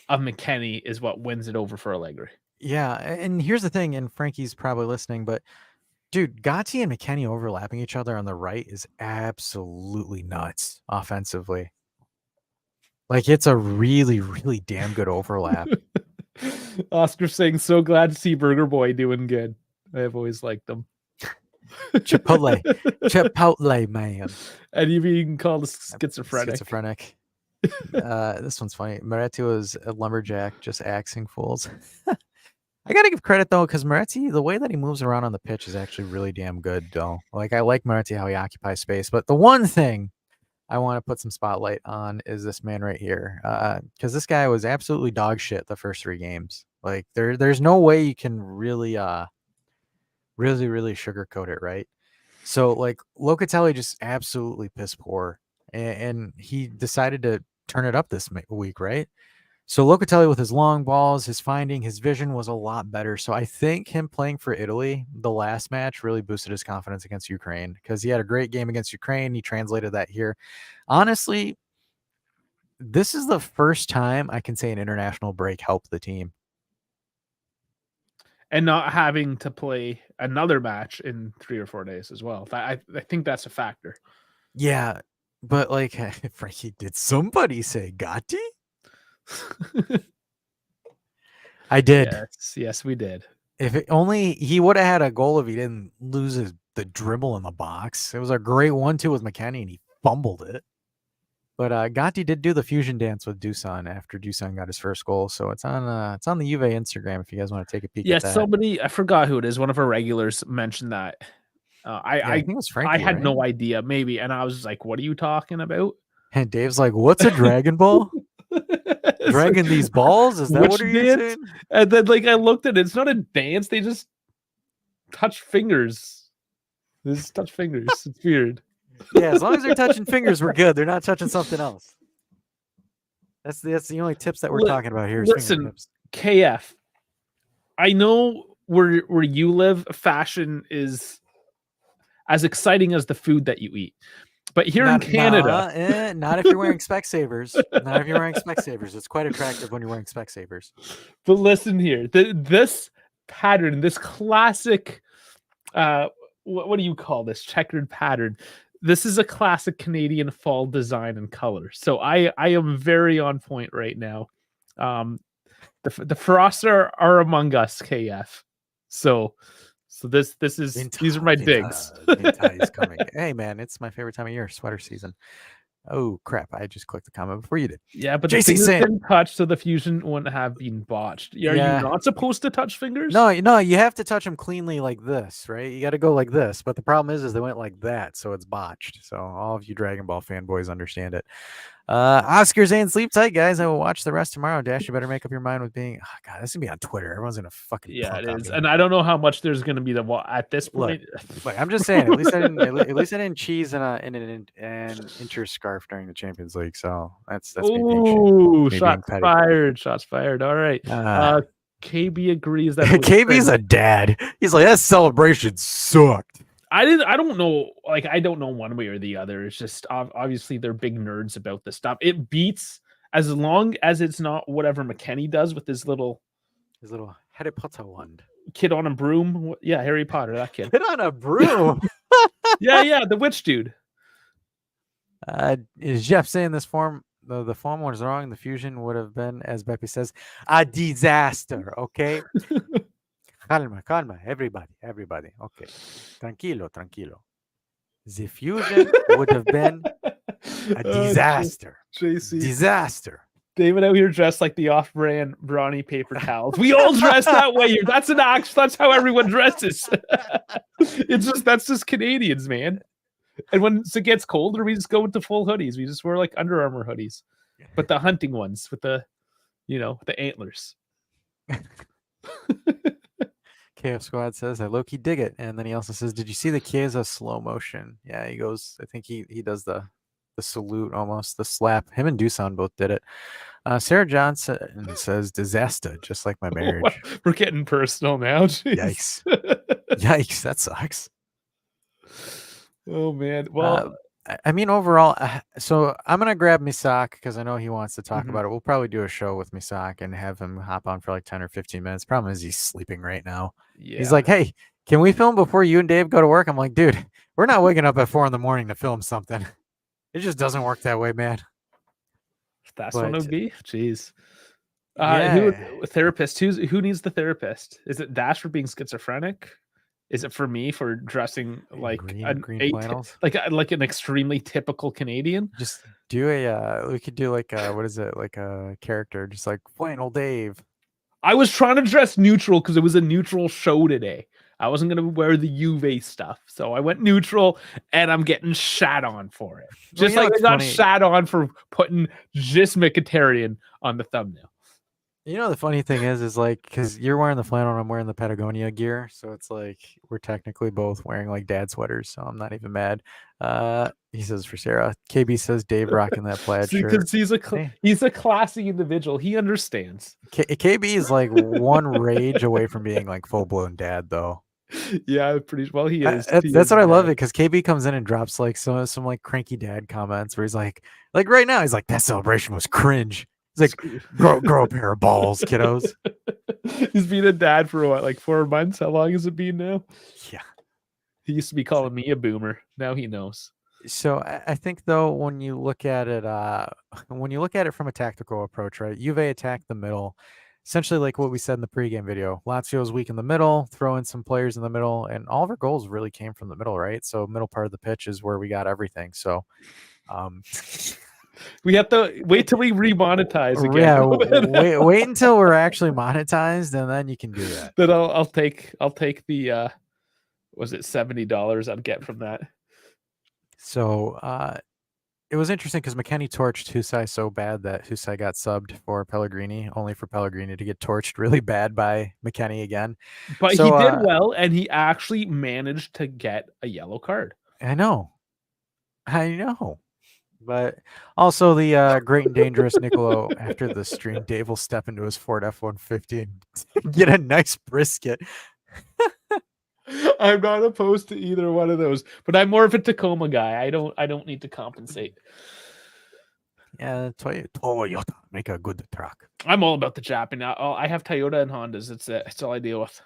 of McKennie is what wins it over for Allegri. Yeah, and here's the thing, and Frankie's probably listening, but dude, Gatti and McKennie overlapping each other on the right is absolutely nuts offensively. Like, it's a really, really damn good overlap. Oscar saying, so glad to see Burger Boy doing good. I've always liked them. Chipotle, man. And you being called a schizophrenic. This one's funny. Moretti was a lumberjack just axing fools. I gotta give credit though, because Moretti, the way that he moves around on the pitch is actually really damn good though. Like, I like Moretti how he occupies space, but the one thing I want to put some spotlight on is this man right here, because this guy was absolutely dog shit the first 3 games. Like, there's no way you can really sugarcoat it, right? So like Locatelli just absolutely piss poor, and he decided to turn it up this week, right? So Locatelli with his long balls, his finding, his vision was a lot better. So I think him playing for Italy the last match really boosted his confidence against Ukraine, because he had a great game against Ukraine. He translated that here. Honestly, this is the first time I can say an international break helped the team. And not having to play another match in 3 or 4 days as well. I think that's a factor. Yeah, but like, Frankie, did somebody say Gatti? I did. Yes, we did. If only he would have had a goal if he didn't lose the dribble in the box. It was a great 1-2 with McKennie, and he fumbled it. But Gatti did do the fusion dance with Dusan after Dusan got his first goal, so it's on the Juve Instagram if you guys want to take a peek. Yeah, somebody, I forgot who it is. One of our regulars mentioned that. I think it was Frankie. I had no idea, maybe, and I was like, "What are you talking about?" And Dave's like, "What's a Dragon Ball? Dragging like, these balls? Is that what you're saying?" And then, like, I looked at it. It's not a dance. They just touch fingers. They just touch fingers. It's weird. Yeah, as long as they're touching fingers, we're good. They're not touching something else. That's the only tips that we're talking about here. Listen, KF, I know where you live, fashion is as exciting as the food that you eat. But here in Canada... not if you're wearing Specsavers. Not if you're wearing Specsavers. It's quite attractive when you're wearing Specsavers. But listen here. This pattern, this classic, what do you call this? Checkered pattern. This is a classic Canadian fall design and color. So I am very on point right now. The frosts are among us, KF. So this is these are my digs. Winter is coming. Hey man, it's my favorite time of year, sweater season. Oh crap! I just clicked the comment before you did. Yeah, but JC the fingers saying- didn't touch, so the fusion wouldn't have been botched. Are Yeah. you not supposed to touch fingers? No, you have to touch them cleanly like this, right? You got to go like this. But the problem is they went like that, so it's botched. So all of you Dragon Ball fanboys understand it. Oscar Zane, sleep tight, guys. I will watch the rest tomorrow. Dash, you better make up your mind with being. Oh, God, this is gonna be on Twitter. Everyone's gonna fucking. Yeah, punk it on is, me. and I don't know how much there's going to be at this point. Look, I'm just saying. At least I didn't cheese in an inter scarf during the Champions League. So that's me being Ooh, me shots being petty. fired! Shots fired! All right. KB agrees that KB's a dad. He's like, that celebration sucked. I don't know. Like, I don't know one way or the other. It's just obviously they're big nerds about this stuff. It beats as long as it's not whatever McKenny does with his little Harry Potter wand. Kid on a broom. Yeah, Harry Potter, that kid. Kid on a broom. yeah, the witch dude. Is Jeff saying this form? The form was wrong. The fusion would have been, as Beppy says, a disaster. Okay. Calma, everybody. Okay. Tranquilo. The fusion would have been a disaster. JC. Disaster. David out here dressed like the off-brand brawny paper towels. We all dress that way here. That's an act. That's how everyone dresses. That's just Canadians, man. And when it gets colder, we just go with the full hoodies. We just wear like Under Armour hoodies, but the hunting ones with the antlers. KF Squad says, I low-key dig it. And then he also says, did you see the Chiesa slow motion? Yeah, he goes, I think he does the salute almost, the slap. Him and Doosan both did it. Sarah Johnson says, disaster, just like my marriage. We're getting personal now. Jeez. Yikes, that sucks. Oh, man. Well, I mean, overall, so I'm going to grab Misak because I know he wants to talk about it. We'll probably do a show with Misak and have him hop on for like 10 or 15 minutes. Problem is he's sleeping right now. Yeah. He's like, hey, can we film before you and Dave go to work? I'm like, dude, we're not waking up at 4 a.m. to film something. It just doesn't work that way, man. That's what it would be. Jeez. Yeah. Therapist. Who needs the therapist? Is it Dash for being schizophrenic? Is it for me for dressing like green flannels? like an extremely typical Canadian? Just do we could do like what is it, like a character, just like Flannel Dave. I was trying to dress neutral because it was a neutral show today. I wasn't gonna wear the Juve stuff, so I went neutral, and I'm getting shat on for it. Just like I got shat on for putting just Mkhitaryan on the thumbnail. You know, the funny thing is like, because you're wearing the flannel and I'm wearing the Patagonia gear, so it's like we're technically both wearing like dad sweaters, so I'm not even mad. He says for Sarah. KB says Dave rocking that plaid shirt. Because he's a classy individual. He understands. KB is like one rage away from being like full blown dad, though. Yeah, pretty well. He is. That's what I love it, because KB comes in and drops like some like cranky dad comments where he's like right now he's like, that celebration was cringe. He's like, grow a pair of balls, kiddos. He's been a dad for what, like 4 months? How long has it been now? Yeah. He used to be calling me a boomer. Now he knows. So I think though, when you look at it from a tactical approach, right? Juve attacked the middle, essentially like what we said in the pregame video. Lazio's weak in the middle, throw in some players in the middle, and all of our goals really came from the middle, right? So middle part of the pitch is where we got everything. So we have to wait till we remonetize again. Yeah, wait until we're actually monetized, and then you can do that. Then I'll take the was it $70 I'd get from that. So it was interesting because McKenny torched Husai so bad that Husai got subbed for Pellegrini, only for Pellegrini to get torched really bad by McKenny again. But he did well, and he actually managed to get a yellow card. I know. But also the great and dangerous Nicolo, after the stream, Dave will step into his Ford F-150 and get a nice brisket. I'm not opposed to either one of those, but I'm more of a Tacoma guy. I don't need to compensate. Yeah, Toyota, make a good truck. I'm all about the Japan. I have Toyota and Hondas. It's all I deal with.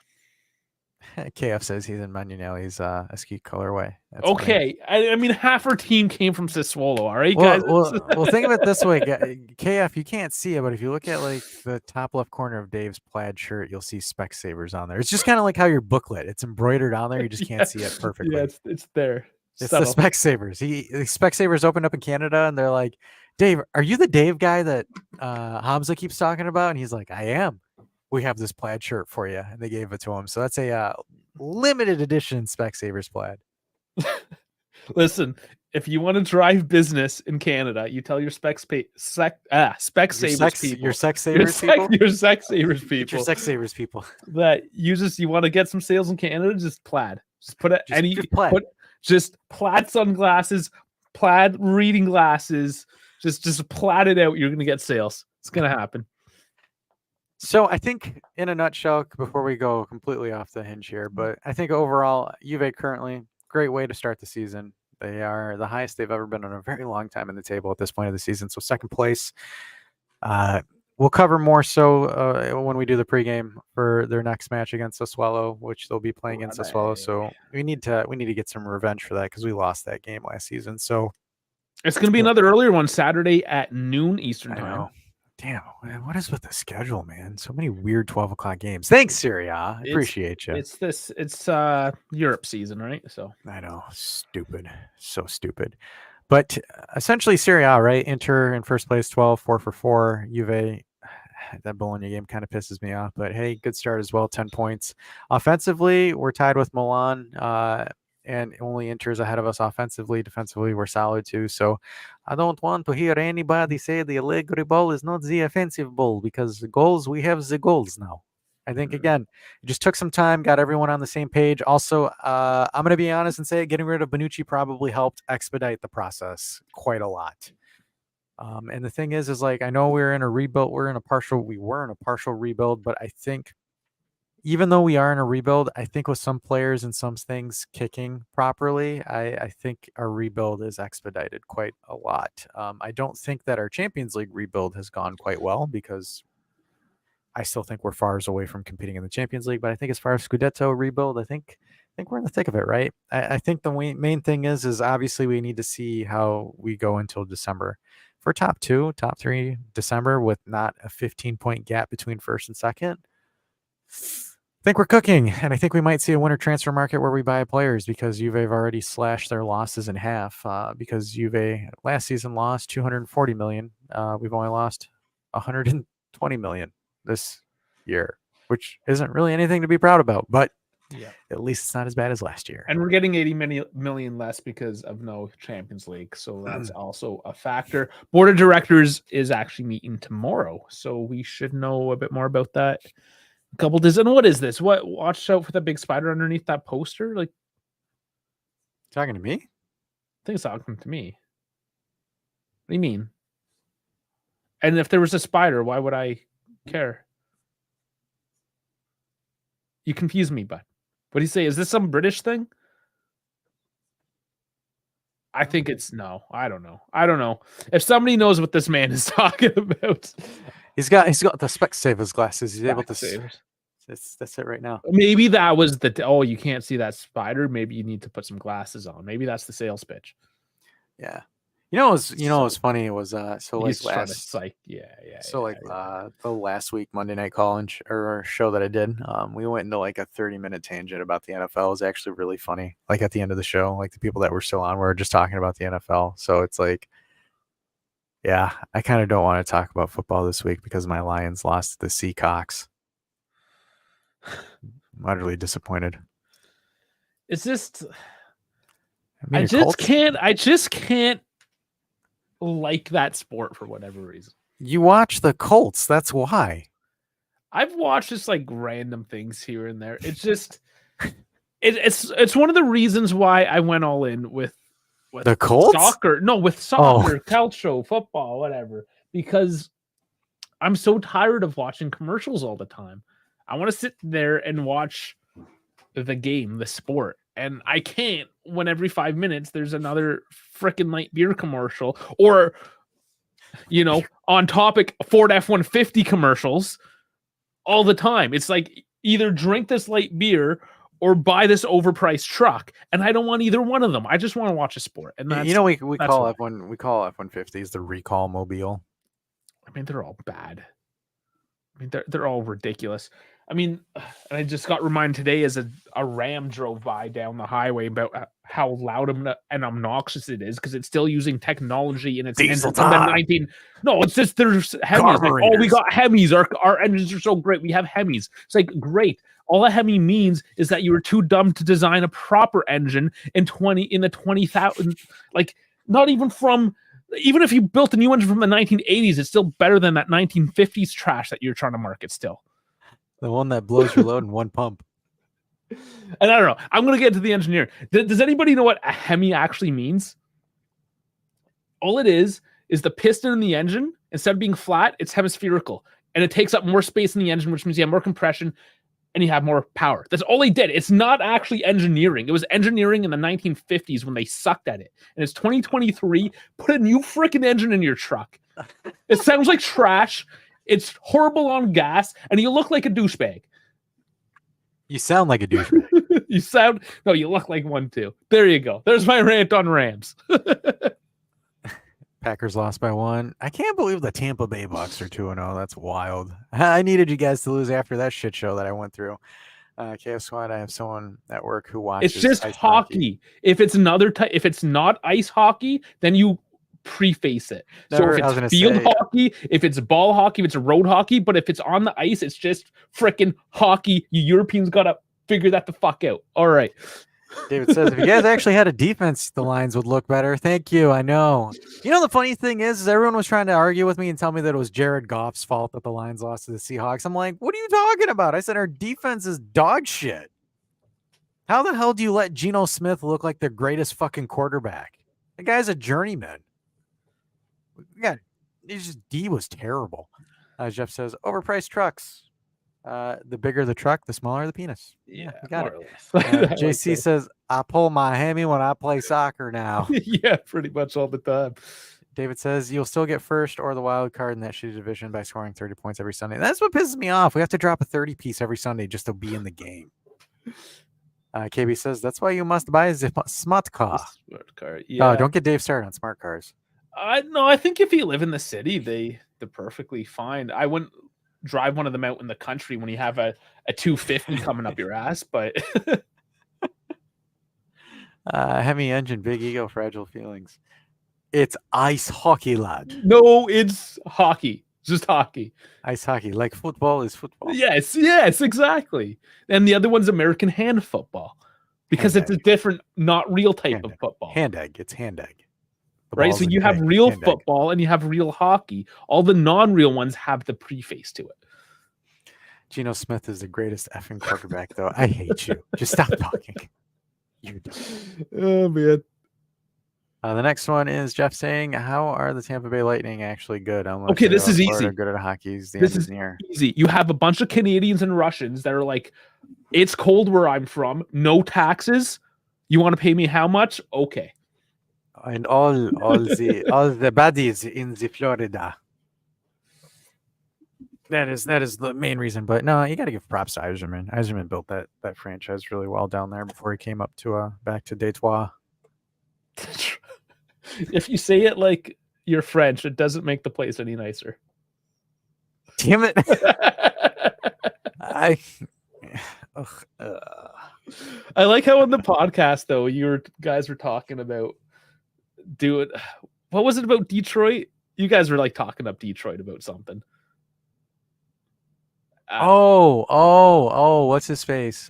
KF says he's in Manuelli's Esque colorway. That's funny. Okay, I mean half our team came from Sassuolo. All right, guys. Well, think of it this way, KF. You can't see it, but if you look at like the top left corner of Dave's plaid shirt, you'll see Specsavers on there. It's just kind of like how your booklet. It's embroidered on there. You just can't see it perfectly. Yeah, it's there. It's the Specsavers. The Specsavers opened up in Canada, and they're like, Dave, are you the Dave guy that Hamza keeps talking about? And he's like, I am. We have this plaid shirt for you, and they gave it to him. So that's a limited edition Specsavers plaid. Listen, if you want to drive business in Canada, you tell your Specsavers people. Your Specsavers people? Your Specsavers people. Your Specsavers people. That you want to get some sales in Canada, just plaid. Just put it just plaid sunglasses, plaid reading glasses, just plaid it out. You're gonna get sales. It's gonna happen. So I think in a nutshell, before we go completely off the hinge here, but I think overall, Juve currently, great way to start the season. They are the highest they've ever been in a very long time in the table at this point of the season. So second place. We'll cover more so when we do the pregame for their next match against Sassuolo, which they'll be playing against Sassuolo. So we need to get some revenge for that because we lost that game last season. So it's going to be another earlier one, Saturday at noon Eastern time. I know. Damn, man, what is with the schedule, man? So many weird 12 o'clock games. Thanks, Syria. I appreciate you. It's Europe season, right? So I know, stupid, so stupid. But essentially, Serie A, right? Inter in first place, 12, 4 for 4. Juve, that Bologna game kind of pisses me off. But hey, good start as well, 10 points. Offensively, we're tied with Milan, and only Inter's ahead of us offensively. Defensively, we're solid too. So I don't want to hear anybody say the Allegri ball is not the offensive ball because the goals, we have the goals now. I think, again, it just took some time, got everyone on the same page. Also, I'm going to be honest and say getting rid of Bonucci probably helped expedite the process quite a lot. And the thing is like, I know we were in a partial rebuild, but I think even though we are in a rebuild, I think with some players and some things kicking properly, I think our rebuild is expedited quite a lot. I don't think that our Champions League rebuild has gone quite well because I still think we're far away from competing in the Champions League, but I think as far as Scudetto rebuild, I think we're in the thick of it, right? I think the main thing is obviously we need to see how we go until December. For top 3 December with not a 15-point gap between first and second, I think we're cooking, and I think we might see a winter transfer market where we buy players because Juve have already slashed their losses in half because Juve last season lost $240 million. We've only lost $120 million this year, which isn't really anything to be proud about, but at least it's not as bad as last year. And we're getting 80 million less because of no Champions League, so that's also a factor. Board of directors is actually meeting tomorrow, so we should know a bit more about that. A couple days. And what is this? Watch out for the big spider underneath that poster. Like, talking to me? I think it's talking to me. What do you mean? And if there was a spider, why would I care? You confuse me, bud. What do you say? Is this some British thing? I think it's no. I don't know. If somebody knows what this man is talking about, he's got the Specsavers glasses. He's able to. That's it right now. Maybe that was you can't see that spider. Maybe you need to put some glasses on. Maybe that's the sales pitch. Yeah. What's funny was the last week Monday Night Call or show that I did, we went into like a 30-minute tangent about the NFL. It was actually really funny. Like at the end of the show, like the people that were still on were just talking about the NFL. So it's like, yeah, I kind of don't want to talk about football this week because my Lions lost to the Seahawks. I'm utterly disappointed. It's just, I just can't like that sport for whatever reason. You watch the Colts, that's why. I've watched just like random things here and there. It's just it's one of the reasons why I went all in with the Colts? Soccer, calcio, football, whatever, because I'm so tired of watching commercials all the time. I want to sit there and watch the game, the sport. And I can't when every 5 minutes there's another freaking light beer commercial or, on topic Ford F-150 commercials all the time. It's like either drink this light beer or buy this overpriced truck, and I don't want either one of them. I just want to watch a sport, and that's, we that's call why. F-150s the recall mobile. I mean, they're all bad. I mean, they're all ridiculous. I mean, and I just got reminded today as a Ram drove by down the highway about how loud and obnoxious it is because it's still using technology in its engine from the 19. No, it's just there's Hemis. Like, oh, we got Hemis. Our engines are so great. We have Hemis. It's like great. All a Hemi means is that you were too dumb to design a proper engine in the 20,000. Like not even from. Even if you built a new engine from the 1980s, it's still better than that 1950s trash that you're trying to market still. The one that blows your load in one pump. And I don't know. I'm going to get to the engineer. Does anybody know what a Hemi actually means? All it is the piston in the engine, instead of being flat, it's hemispherical. And it takes up more space in the engine, which means you have more compression and you have more power. That's all they did. It's not actually engineering. It was engineering in the 1950s when they sucked at it. And it's 2023. Put a new freaking engine in your truck. It sounds like trash. It's horrible on gas. And you look like a douchebag. You sound like a douchebag. You look like one too. There you go. There's my rant on Rams. Packers lost by 1. I can't believe the Tampa Bay Bucks are 2-0. That's wild. I needed you guys to lose after that shit show that I went through. KF Squad, I have someone at work who watches. It's just hockey. If it's another type, if it's not ice hockey, then you preface it. So if it's field hockey, if it's ball hockey, if it's road hockey, but if it's on the ice, it's just freaking hockey. You Europeans gotta figure that the fuck out. All right. David says, if you guys actually had a defense, the lines would look better. Thank you. I know. You know, the funny thing is everyone was trying to argue with me and tell me that it was Jared Goff's fault that the Lions lost to the Seahawks. I'm like, what are you talking about? I said, our defense is dog shit. How the hell do you let Geno Smith look like the greatest fucking quarterback? The guy's a journeyman. Yeah, D was terrible. Jeff says, overpriced trucks. The bigger the truck, the smaller the penis. Yeah, we got it. JC says, I pull my Hemi when I play soccer now. Yeah, pretty much all the time. David says, you'll still get first or the wild card in that shitty division by scoring 30 points every Sunday. That's what pisses me off. We have to drop a 30 piece every Sunday just to be in the game. KB says, that's why you must buy a smart car. Smart car, yeah. Don't get Dave started on smart cars. No, I think if you live in the city, they're perfectly fine. I wouldn't drive one of them out in the country when you have a 250 coming up your ass, but Hemi engine, big ego, fragile feelings. It's ice hockey, lad. No, it's hockey. Just hockey. Ice hockey, like football is football. Yes, exactly. And the other one's American hand football because it's a different, not real type of football. Hand egg. It's hand egg. Right, so you have real football and you have real hockey. All the non-real ones have the preface to it. Geno Smith is the greatest effing quarterback, though. I hate you. Just stop talking. You don't. Oh, man. The next one is Jeff saying, how are the Tampa Bay Lightning actually good? Okay, this is easy. Good at hockey. This is near. Easy. You have a bunch of Canadians and Russians that are like, it's cold where I'm from. No taxes. You want to pay me how much? Okay. And all the baddies in the Florida. That is the main reason. But no, you got to give props to Yzerman. Yzerman built that franchise really well down there before he came up to back to Detroit. If you say it like you're French, it doesn't make the place any nicer. Damn it! I like how on the podcast though, you guys were talking about what was it about Detroit? You guys were like talking up Detroit about something. What's his face?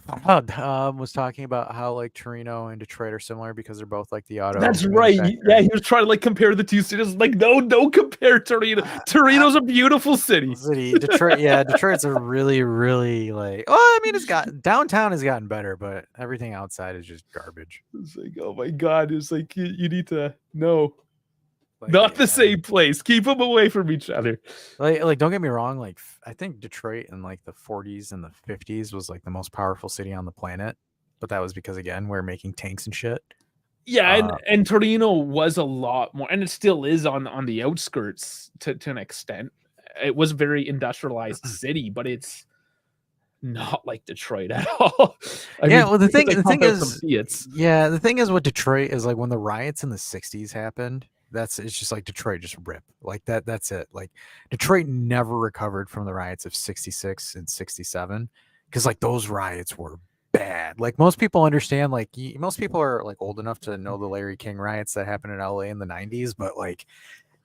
Was talking about how like Torino and Detroit are similar because they're both like the auto. That's right. Yeah, he was trying to like compare the two cities. Like, no, don't compare Torino. Torino's a beautiful city. Detroit, yeah, Detroit's a really, really like. Oh, I mean, downtown has gotten better, but everything outside is just garbage. It's like, oh my god, it's like you need to know. Not the same place. Keep them away from each other. Like, don't get me wrong. Like, I think Detroit in like the 40s and the 50s was like the most powerful city on the planet. But that was because, again, we're making tanks and shit. Yeah, and Torino was a lot more, and it still is on the outskirts to an extent. It was a very industrialized city, but it's not like Detroit at all. I Yeah, mean, well, the because thing they the pump thing out some is, idiots. yeah, the thing is with Detroit is like when the riots in the '60s happened. It's just like Detroit just ripped like that. That's it. Like Detroit never recovered from the riots of '66 and '67 because like those riots were bad. Like most people understand. Like most people are like old enough to know the Larry King riots that happened in LA in the '90s, but like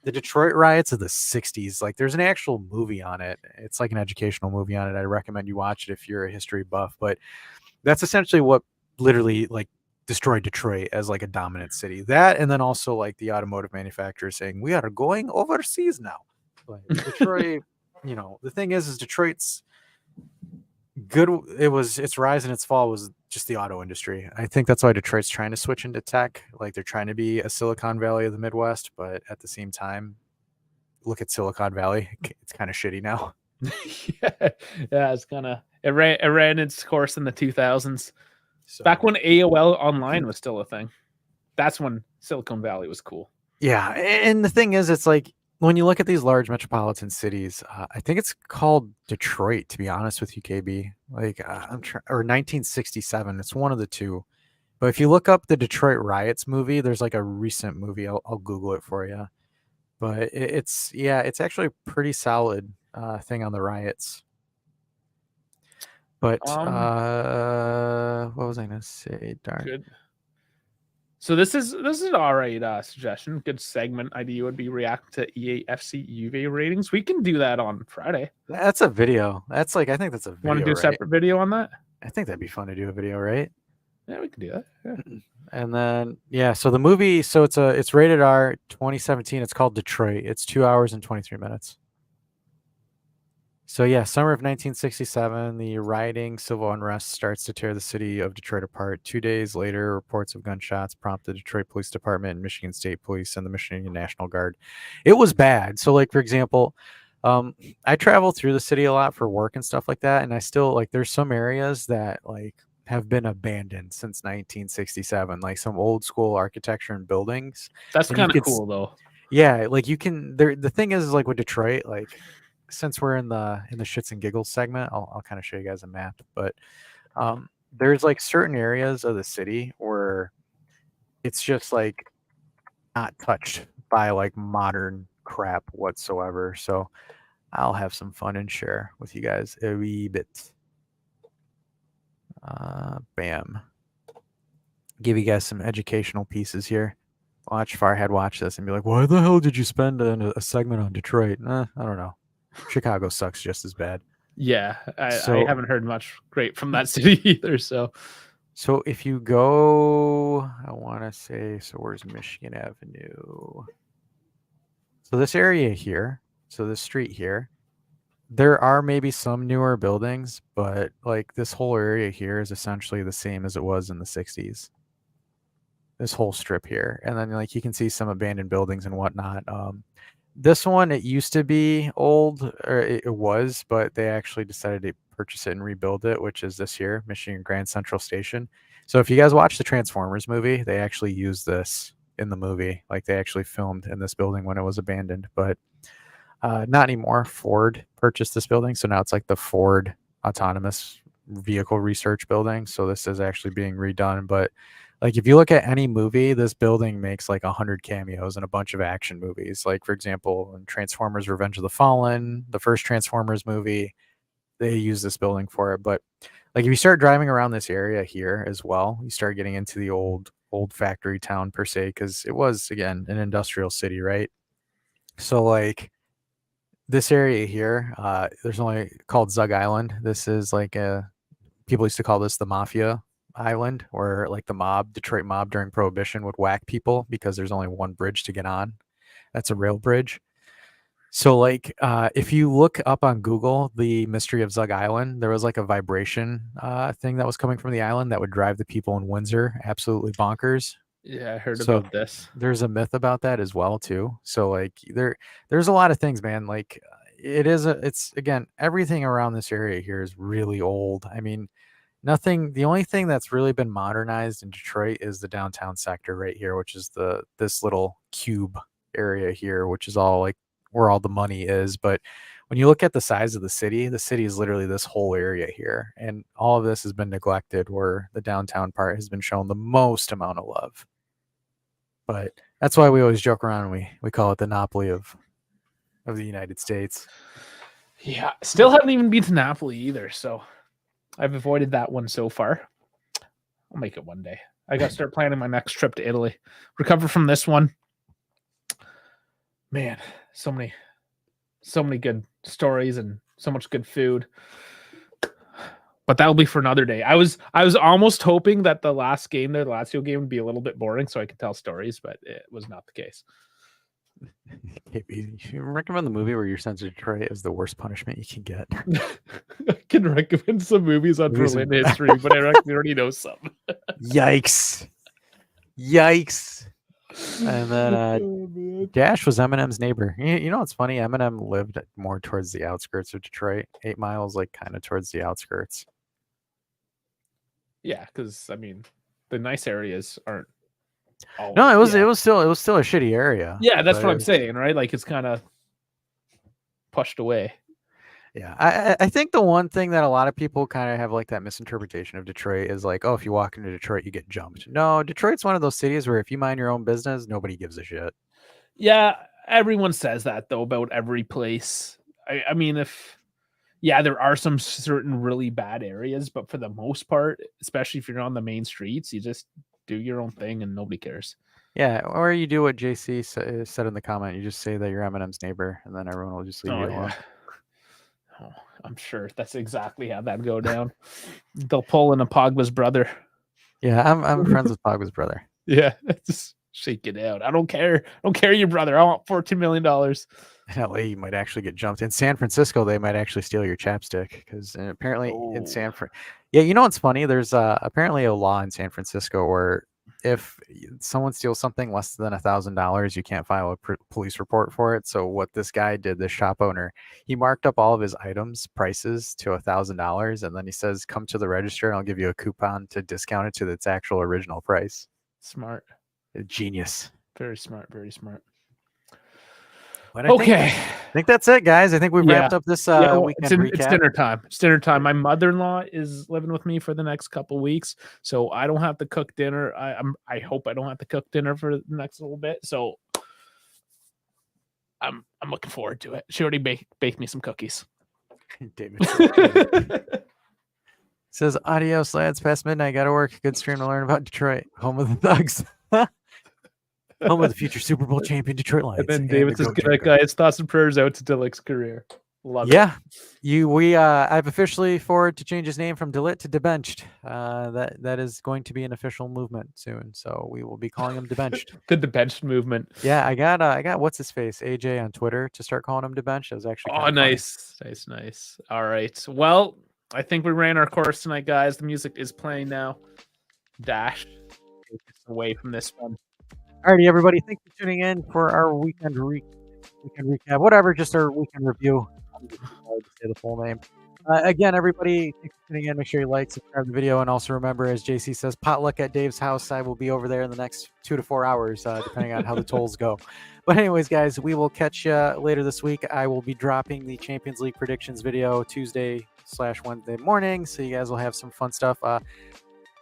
the Detroit riots of the '60s, like there's an actual movie on it. It's like an educational movie on it. I recommend you watch it if you're a history buff. But that's essentially what literally like destroyed Detroit as like a dominant city. That and then also like the automotive manufacturers saying we are going overseas now. Like Detroit, the thing is Detroit's good. Its rise and its fall was just the auto industry. I think that's why Detroit's trying to switch into tech. Like they're trying to be a Silicon Valley of the Midwest, but at the same time, look at Silicon Valley. It's kind of shitty now. Yeah, yeah, it's kind of it ran its course in the 2000s. So Back when AOL online was still a thing. That's when Silicon Valley was cool. yeah, and the thing is, it's like when you look at these large metropolitan cities, I think it's called Detroit. To be honest with you, KB, like or 1967. It's one of the two. But if you look up the Detroit riots movie, there's like a recent movie. I'll Google it for you. But it's actually a pretty solid thing on the riots. But what was I gonna say? Darn. Good. So this is an all right suggestion. Good segment idea would be react to EAFC UV ratings. We can do that on Friday. That's a video. That's like I think that's a video. Want to do a right? separate video on that? I think that'd be fun to do a video, right? Yeah, we can do that. Yeah. And then so the movie, it's rated R, 2017. It's called Detroit. It's 2 hours and 23 minutes. So yeah, summer of 1967, the rioting civil unrest starts to tear the city of Detroit apart. 2 days later, reports of gunshots prompt the Detroit Police Department and Michigan State Police and the Michigan National Guard. It was bad. So like for example, I travel through the city a lot for work and stuff like that, and I still like there's some areas that like have been abandoned since 1967, like some old school architecture and buildings. That's And you kind of could cool though. yeah, like you can there the thing is like with Detroit, like since we're in the shits and giggles segment, I'll kind of show you guys a map, but there's like certain areas of the city where it's just like not touched by like modern crap whatsoever. So I'll have some fun and share with you guys a wee bit. Bam. Give you guys some educational pieces here. Watch Farhead watch this and be like, why the hell did you spend a segment on Detroit? I don't know. Chicago sucks just as bad. Yeah, I So- haven't heard much great from that city either. So if you go, I want to say, so where's Michigan Avenue? So this area here, so this street here, there are maybe some newer buildings, but like this whole area here is essentially the same as it was in the 60s. This whole strip here. And then like you can see some abandoned buildings and whatnot. This one, it used to be old, or it was, but they actually decided to purchase it and rebuild it, which is this here, Michigan Grand Central Station. So if you guys watch the Transformers movie, they actually use this in the movie. Like they actually filmed in this building when it was abandoned, but not anymore. Ford purchased this building, so now it's like the Ford Autonomous Vehicle Research Building. So this is actually being redone, but like if you look at any movie, this building makes like 100 cameos in a bunch of action movies. Like for example, in Transformers Revenge of the Fallen, the first Transformers movie, they use this building for it. But like if you start driving around this area here as well, you start getting into the old factory town per se, because it was again an industrial city, right? So like this area here, there's only called Zug Island. This is like people used to call this the Mafia Island, where like the mob, Detroit mob during Prohibition would whack people because there's only one bridge to get on. That's a rail bridge. So like if you look up on Google the mystery of Zug Island, there was like a vibration thing that was coming from the island that would drive the people in Windsor absolutely bonkers. yeah, I heard So about this. there's a myth about that as well too. So like there's a lot of things, man. Like it's again, everything around this area here is really old. I mean, the only thing that's really been modernized in Detroit is the downtown sector right here, which is this little cube area here, which is all like where all the money is. But when you look at the size of the city is literally this whole area here, and all of this has been neglected, where the downtown part has been shown the most amount of love. But that's why we always joke around and we call it the Napoli of the United States. Yeah, still haven't even been to Napoli either, so I've avoided that one so far. I'll make it one day. I got to start planning my next trip to Italy. Recover from this one. Man, so many good stories and so much good food. But that'll be for another day. I was almost hoping that the last game there, the Lazio game, would be a little bit boring so I could tell stories, but it was not the case. You recommend the movie where you're sent to Detroit as the worst punishment you can get. I can recommend some movies on Berlin history, but I already know some. Yikes. And then Dash was Eminem's neighbor. You know what's funny? Eminem lived more towards the outskirts of Detroit. 8 Miles, like kind of towards the outskirts. Yeah, because I mean, the nice areas aren't. No, it was still a shitty area. Yeah, that's what I'm saying, right? Like it's kind of pushed away. Yeah, I think the one thing that a lot of people kind of have like that misinterpretation of Detroit is like, oh, if you walk into Detroit, you get jumped. No, Detroit's one of those cities where if you mind your own business, nobody gives a shit. Yeah, everyone says that though about every place. I mean, there are some certain really bad areas, but for the most part, especially if you're on the main streets, you just do your own thing and nobody cares. Yeah, or you do what JC said in the comment. You just say that you're Eminem's neighbor, and then everyone will just leave you alone. Oh, I'm sure that's exactly how that'd go down. They'll pull in a Pogba's brother. Yeah, I'm friends with Pogba's brother. Yeah, just shake it out. I don't care. I don't care your brother. I want $14 million. In LA, you might actually get jumped. In San Francisco, they might actually steal your chapstick because apparently in San Fran. Yeah, you know what's funny? There's apparently a law in San Francisco where if someone steals something less than $1,000, you can't file a police report for it. So what this guy did, this shop owner, he marked up all of his items prices to $1,000, and then he says, "Come to the register, and I'll give you a coupon to discount it to its actual original price." Smart, genius, very smart, very smart. But I think that's it, guys. I think we've wrapped up this weekend recap. It's dinner time. It's dinner time. My mother-in-law is living with me for the next couple weeks, so I don't have to cook dinner. I hope I don't have to cook dinner for the next little bit. So I'm looking forward to it. She already baked me some cookies. David says, "Adios, lads. Past midnight. Got to work. Good stream to learn about Detroit, home of the Thugs." Home of the future Super Bowl champion Detroit Lions. And then David says, "Good guys, thoughts and prayers out to Dillick's career." Love it. Yeah, I've officially forwarded to change his name from Delit to Debenched. That is going to be an official movement soon. So we will be calling him Debenched. The Debenched movement. Yeah, I got what's his face AJ on Twitter to start calling him Debenched. That was actually nice. All right. Well, I think we ran our course tonight, guys. The music is playing now. Dash, take us away from this one. Alrighty, everybody. Thanks for tuning in for our weekend recap. Whatever, just our weekend review. I'm just to say the full name. Again, everybody, thanks for tuning in. Make sure you like, subscribe to the video, and also remember, as JC says, potluck at Dave's house. I will be over there in the next 2 to 4 hours, depending on how the tolls go. But anyways, guys, we will catch you later this week. I will be dropping the Champions League predictions video Tuesday/Wednesday morning, so you guys will have some fun stuff.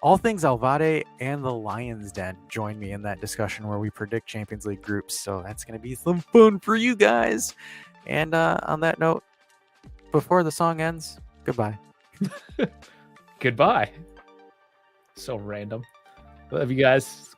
All things Alvade and the Lions Den join me in that discussion where we predict Champions League groups. So that's going to be some fun for you guys. And on that note, before the song ends, goodbye. Goodbye. So random. Love you guys.